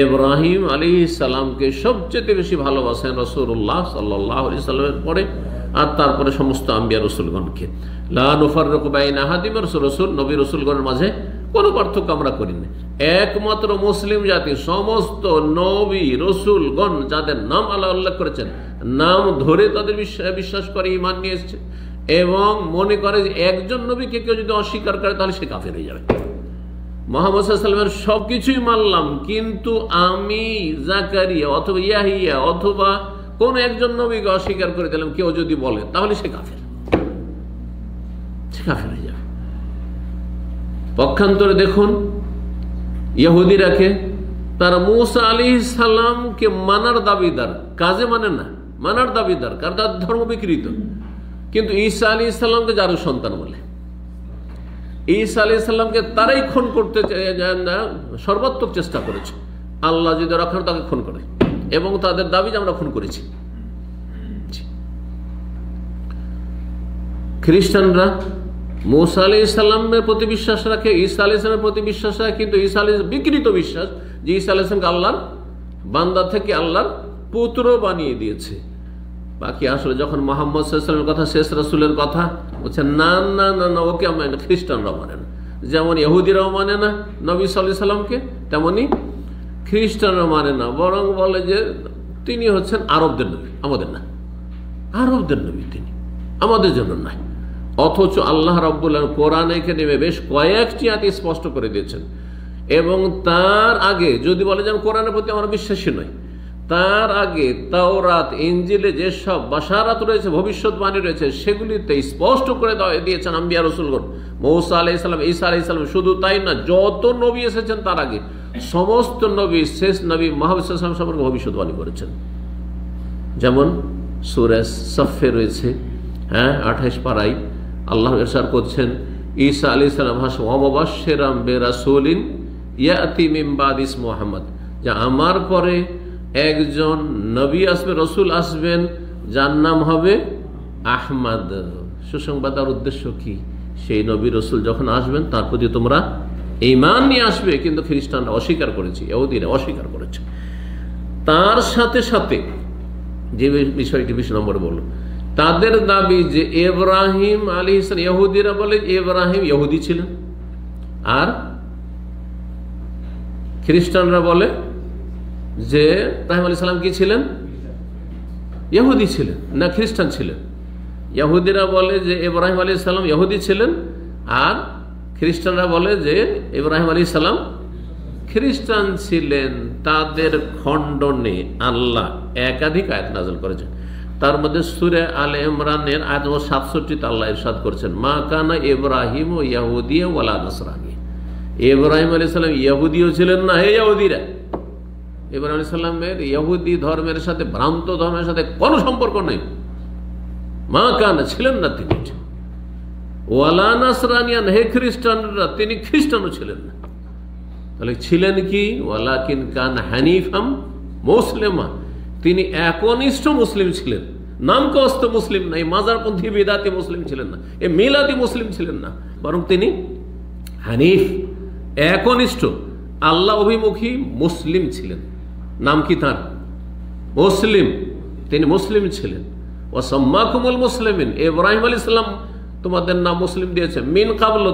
ইব্রাহিম আলাইহিস সালামকে সবচেয়ে বেশি ভালোবাসেন রাসূলুল্লাহ সাল্লাল্লাহু আলাইহি সাল্লামের পরে, আর তারপরে সমস্ত আম্বিয়া রসুলগণকে। লা নুফাররিকু বাইনা আহাদিন মির রাসূল, নবী রসুলগণের মাঝে কোনো পার্থক্য আমরা করি না। একমাত্র মুসলিম জাতি সমস্ত নবী রসুলগণ যাদের নাম আল্লাহ উল্লেখ করেছেন, নাম ধরে তাদের বিশ্বাস করে, ঈমান নিয়ে এসেছে, এবং মনে করে যে একজন নবীকে কেউ যদি অস্বীকার করে তাহলে সে কাফের হয়ে যাবে। মুহাম্মদ সাল্লাল্লাহু আলাইহি ওয়াসাল্লামের সবকিছুই মানলাম, কিন্তু আমি জাকারিয়া অথবা ইয়াহিয়া অথবা কোন একজন নবীকে অস্বীকার করে দিলাম, কেউ যদি বলে তাহলে সে কাফের, সে কাফের হয়ে যাবে। পক্ষান্তরে দেখুন ইহুদিরাকে, তারা মুসা আলাইহিস সালামকে মানার দাবিদার, কাজে মানে না, মানার দাবিদার, কারণ তার ধর্ম বিকৃত। কিন্তু ঈসা আলাইহিস সালামকে যার সন্তান বলে, ঈসা আলাইহিস সালামকে তারাই খুন করতে সর্বাত্মক চেষ্টা করেছে। আল্লাহ যদি রাখার তাকে খুন করে, এবং তাদের দাবি যে আমরা খুন করেছি। খ্রিস্টানরা মুসা আলাইহিস সালামের প্রতি বিশ্বাস রাখে, ঈসা আলাইহিস সালামের প্রতি বিশ্বাস রাখে, কিন্তু ঈসা আলাইহিস বিকৃত বিশ্বাস যে ঈসা আলাইহিস সালামকে আল্লাহর বান্দা থেকে আল্লাহর পুত্র বানিয়ে দিয়েছে। বাকি আসলে যখন মুহাম্মদ সাল্লাল্লাহু আলাইহি ওয়াসাল্লামের কথা, শেষ রাসূলের কথা বলছে, না না না না, ওকে মানে না, খ্রিস্টানরা মানে না। যেমন ইহুদিরাও মানে না নবী সাল্লাল্লাহু আলাইহি সাল্লামকে, তেমনি খ্রিস্টানরা মানে না, বরং বলে যে তিনি হচ্ছেন আরবদের নবী, আমাদের না, আরবদের নবী তিনি, আমাদের জন্য নাই। অথচ আল্লাহ রাব্বুল আলামিন কোরআনে কারিমে বেশ কয়েকটি আয়াত স্পষ্ট করে দিয়েছেন। এবং তার আগে যদি বলে যে কোরআনের প্রতি আমরা বিশ্বাসী নই, তার আগে তাওরাত ইনজিলে যেসব বাশারাত রয়েছে, ভবিষ্যৎবাণী রয়েছে, সেগুলিতে স্পষ্ট করে দিয়েছেন আম্বিয়া রাসূলগণ, মুসা আলাইহিস সালাম, ঈসা আলাইহিস সালাম। শুধু তাই না, যত নবী এসেছেন তার আগে সমস্ত নবী শেষ নবী মুহাম্মদ সাল্লাল্লাহু আলাইহি ওয়াসাল্লাম সম্পর্কে ভবিষ্যৎবাণী করেছেন। যেমন সূরা সফে রয়েছে, 28 পারায় আল্লাহ ইরশাদ করছেন, ঈসা আলাইহিস সালাম ওয়া মুবাশশিরাম বিরাসূলিন ইয়াতি মিন বাদি ইসমুহু মুহাম্মদ, যে আমার পরে একজন নবী আসবে, রসুল আসবেন, যার নাম হবে আহমদ। সুসংবাদ দেওয়ার উদ্দেশ্য কি? সেই নবী রসুল যখন আসবেন তার প্রতি তোমরা ঈমান নিয়ে আসবে। কিন্তু খ্রিস্টানরা অস্বীকার করেছে, ইহুদিরা অস্বীকার করেছে। তার সাথে সাথে যে বিষয়টি 20 নম্বরে বলল, তাদের দাবি যে ইব্রাহিম আলাইহিস সালাম, ইহুদিরা বলে ইব্রাহিম ইহুদি ছিলেন, আর খ্রিস্টানরা বলে যে ইব্রাহিম আলাইহিস সালাম কি ছিলেন? ইহুদি ছিলেন না খ্রিস্টান ছিলেন। ইহুদিরা বলে যে ইব্রাহিম আলাইহিস সালাম ইহুদি ছিলেন, আর খ্রিস্টানরা বলে যে ইব্রাহিম আলাইহিস সালাম খ্রিস্টান ছিলেন। তাদের খণ্ডনে আল্লাহ একাধিক আয়াত নাযিল করেছেন। তার মধ্যে সূরা আলে ইমরানের আয়াত 67 আল্লাহ ইরশাদ করেছেন, মা কানা ইব্রাহিম ইয়াহুদিয়া ওয়ালা নাসরানি। ইব্রাহিম আলাইহিস সালাম ইহুদিও ছিলেন না। হে ইহুদিরা, ইব্রাহিম আলাইহিস সালামের ইহুদি ধর্মের সাথে, ভ্রান্ত ধর্মের সাথে কোনো সম্পর্ক নেই। মা কানা, ছিলেন না তিনি। ওয়ালা নাসরানিয়ান, হে খ্রিস্টানরা, তিনি খ্রিস্টানও ছিলেন না। তাহলে ছিলেন কি? ওয়ালাকিন কান হানিফাম মুসলিমা, তিনি একনিষ্ঠ মুসলিম ছিলেন। নামকস্ত মুসলিম নাই, মাজারপন্থী বিদাতি মুসলিম ছিলেন না, এ মিলাদি মুসলিম ছিলেন না, বরং তিনি হানিফ, একনিষ্ঠ আল্লাহ অভিমুখী মুসলিম ছিলেন। নাম কি তার? মুসলিম। তিনি মুসলিম ছিলেন। ও সাম্মাকুমুল মুসলিমিন, ইব্রাহিম আলাইহিস সালাম তোমাদের নাম মুসলিম দিয়েছে, মিন কাবল,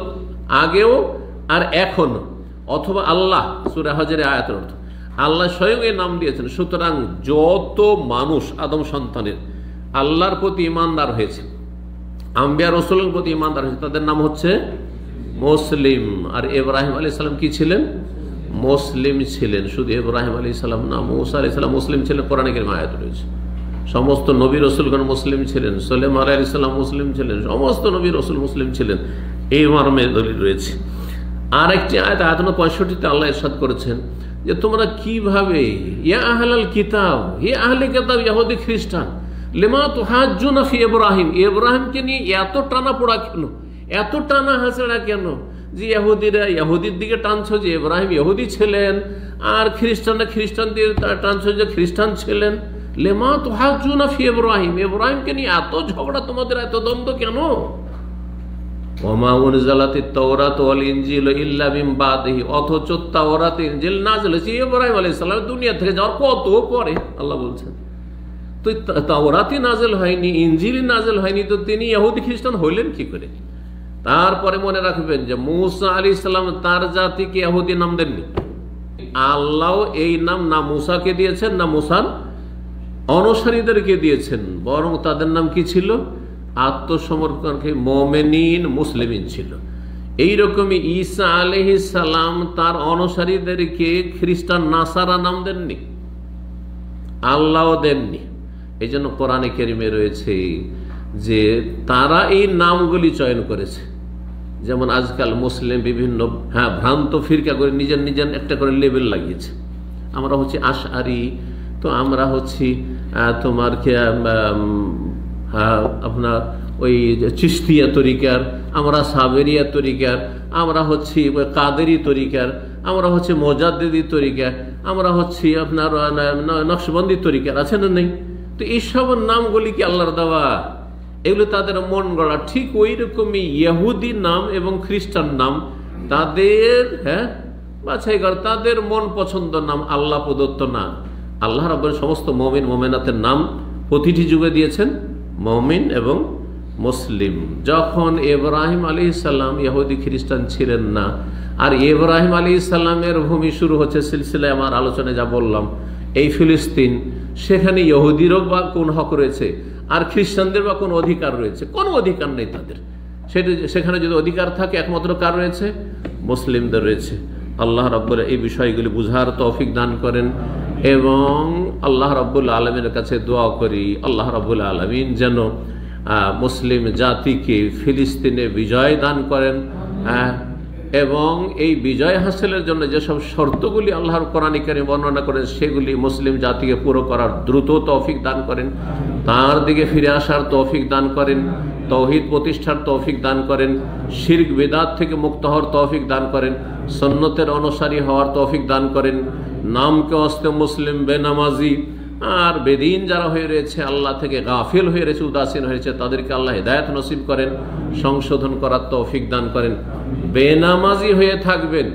আগেও আর এখনো, অথবা আল্লাহ, সূরা হজের আয়াতের অর্থ আল্লাহ স্বয়ং এই নাম দিয়েছেন। সুতরাং যত মানুষ আদম সন্তানের আল্লাহর প্রতি ঈমানদার হয়েছে, আম্বিয়া রাসূলের প্রতি ঈমানদার হয়েছে, তাদের নাম হচ্ছে মুসলিম। আর ইব্রাহিম আলাইহিস সালাম কি ছিলেন? মুসলিম ছিলেন। শুধু ইব্রাহিম আলাইহিস সালাম না, মূসা আলাইহিস সালাম মুসলিম ছিলেন, কোরআনে কারীমে আয়াত রয়েছে। সমস্ত নবী রাসূলগণ মুসলিম ছিলেন, সুলাইমান আলাইহিস সালাম মুসলিম ছিলেন, সমস্ত নবী রাসূল মুসলিম ছিলেন, এই মর্মে দলিল রয়েছে। আর একটি আয়াত, আয়াত 65 আল্লাহ ইরশাদ করেছেন যে তোমরা কিভাবে, ইয়া আহলাল কিতাব, হে আহলে কিতাব ইহুদি খ্রিস্টান, লিমা তুহাজ্জুনা ফি ইব্রাহিম, ইব্রাহিমকে নিয়ে এত টানা পোড়া কেন, এত টানা হাসড়া কেন? যে ইহুদিরা ইহুদির দিকে টানছো যে ইব্রাহিম ইহুদি ছিলেন, আর খ্রিস্টানরা খ্রিস্টান দিয়ে টানছো যে খ্রিস্টান ছিলেন। লিমা তুহাজ্জুনা ফি ইব্রাহিম, ইব্রাহিমকে নিয়ে এত ঝগড়া তোমাদের, এত দ্বন্দ্ব কেন? ওমা উনজিলাতিত তাওরাত ওয়াল ইনজিল ইল্লা মিন বাদিহি, অথচ তাওরাত ইনজিল নাযিল হয়েছে ইব্রাহিম আলাইহিস সালাম দুনিয়া থেকে যাওয়ার কত পরে। আল্লাহ বলছেন তো তাওরাতই নাযিল হয়নি, ইনজিলই নাযিল হয়নি, তো তিনি ইহুদি খ্রিস্টান হইলেন কি করে? তারপরে মনে রাখবেন যে মূসা আলাইহিস সালাম তার জাতিকে ইহুদি নাম দেননি। আল্লাহ এই নাম না মূসাকে দিয়েছেন, না মূসার অনুসারীদেরকে দিয়েছেন, বরং তাদের নাম কি ছিল? আত্মসমর্পণকে মুমিনিন, মুসলিমিন ছিল। এইরকমই ঈসা আলাইহিস সালাম তার অনুসারীদেরকে খ্রিস্টান, নাসারা নাম দেননি, আল্লাহও দেননি। এই জন্য কোরআনে কারীমে রয়েছে যে তারা এই নামগুলি চয়ন করেছে। যেমন আজকাল মুসলিম বিভিন্ন ভ্রান্ত ফিরকা করে নিজের নিজের একটা করে লেবেল লাগিয়েছে। আমরা হচ্ছে আশআরি, তো আমরা হচ্ছি তোমার আপনার ওই চিশতিয়া তরিকার, আমরা সাবেরিয়া তরিকার, আমরা হচ্ছি কাদেরি তরিকার, আমরা হচ্ছে মুজাদ্দিদি তরিকার, আমরা হচ্ছি আপনার নকশবন্দি তরিকার, আছে না নেই? তো এইসব নামগুলি কি আল্লাহর দেওয়া? এগুলো তাদের মন গড়া। ঠিক ওই রকমই ইহুদি নাম এবং খ্রিস্টান নাম তাদের বাছাই করা, তাদের মন পছন্দ নাম, আল্লাহ প্রদত্ত নাম। আল্লাহ রাব্বুল সমস্ত মুমিন মুমিনাতের নাম প্রতিটি যুগে দিয়েছেন মুমিন এবং মুসলিম। যখন ইব্রাহিম আলাইহিস সালাম ইহুদি খ্রিস্টান ছিলেন না, আর ইব্রাহিম আলাইহিস সালামের ভূমি শুরু হচ্ছে সিলসিলায় আমার আলোচনায় যা বললাম, এই ফিলিস্তিন, সেখানে ইহুদিরও বা কোন হক রয়েছে, আর খ্রিস্টানদের বা কোন অধিকার রয়েছে? কোনো অধিকার নেই তাদের। সেখানে যদি অধিকার থাকে একমাত্র কার রয়েছে? মুসলিমদের রয়েছে। আল্লাহ রাব্বুল এই বিষয়গুলি বুঝার তৌফিক দান করেন, এবং আল্লাহ রাব্বুল আলামিনের কাছে দোয়া করি আল্লাহ রাব্বুল আলামিন যেন মুসলিম জাতিকে ফিলিস্তিনে বিজয় দান করেন, এবং এই বিজয় হাসিলের জন্য যেসব শর্তগুলি আল্লাহর কোরআনে কারিমে বর্ণনা করেন সেগুলি মুসলিম জাতিকে পুরো করার দ্রুত তৌফিক দান করেন, তার দিকে ফিরে আসার তৌফিক দান করেন, তৌহিদ প্রতিষ্ঠার তৌফিক দান করেন, শিরক বিদআত থেকে মুক্ত হওয়ার তৌফিক দান করেন, সুন্নতের অনুসারী হওয়ার তৌফিক দান করেন, নামকে অস্তে মুসলিম বেনামাজি আর বেদিন যারা হয়ে রয়েছে, আল্লাহ থেকে গাফিল হয়ে রয়েছে, উদাসীন হয়েছে, তাদেরকে আল্লাহ হিদায়াত নসিব করেন, সংশোধন করার তৌফিক দান করেন। বেনামাজি হয়ে থাকবেন,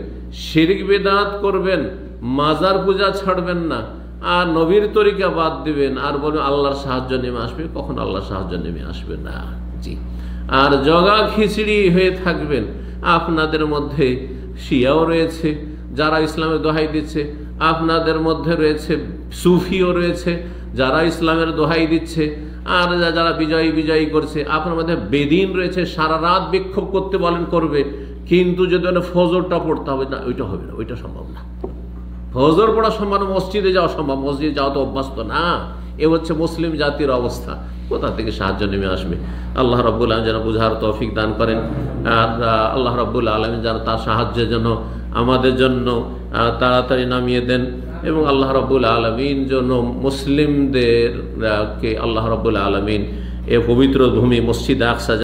শিরক বিদআত করবেন, মাজার পূজা ছাড়বেন না, আর নবীর তরিকা বাদ দিবেন, আর বলবেন আল্লাহর সাহায্য নেমে আসবে, কখন আল্লাহর সাহায্য নেমে আসবে না। জি, আর জগা খিচড়ি হয়ে থাকবেন। আপনাদের মধ্যে শিয়াও রয়েছে যারা ইসলামের দোহাই দিচ্ছে, আপনাদের মধ্যে রয়েছে সুফিও রয়েছে যারা ইসলামের দোহাই দিচ্ছে, আর যারা বিজয়ী বিজয়ী করছে। আপনার মধ্যে বেদিন রয়েছে, সারা রাত বিক্ষোভ করতে বলেন করবে, কিন্তু যদি ফজরটা পড়তে হবে না, ওইটা হবে না, ওইটা সম্ভব না। ফজর পড়া সম্ভব, মসজিদে যাওয়া সম্ভব, মসজিদে যাওয়া তো অভ্যস্ত না। এ হচ্ছে মুসলিম জাতির অবস্থা। কোথা থেকে সাহায্য নেমে আসবে? আল্লাহ রাব্বুল আলামিন যেন বুঝার তৌফিক দান করেন, আর আল্লাহ রাব্বুল আলামিন যেন তার সাহায্যের জন্য আমাদের জন্য তাড়াতাড়ি নামিয়ে দেন, এবং আল্লাহ রাব্বুল আলামিন যেন মুসলিমদেরকে আল্লাহ রাব্বুল আলামিন এ পবিত্র ভূমি মসজিদ আকসা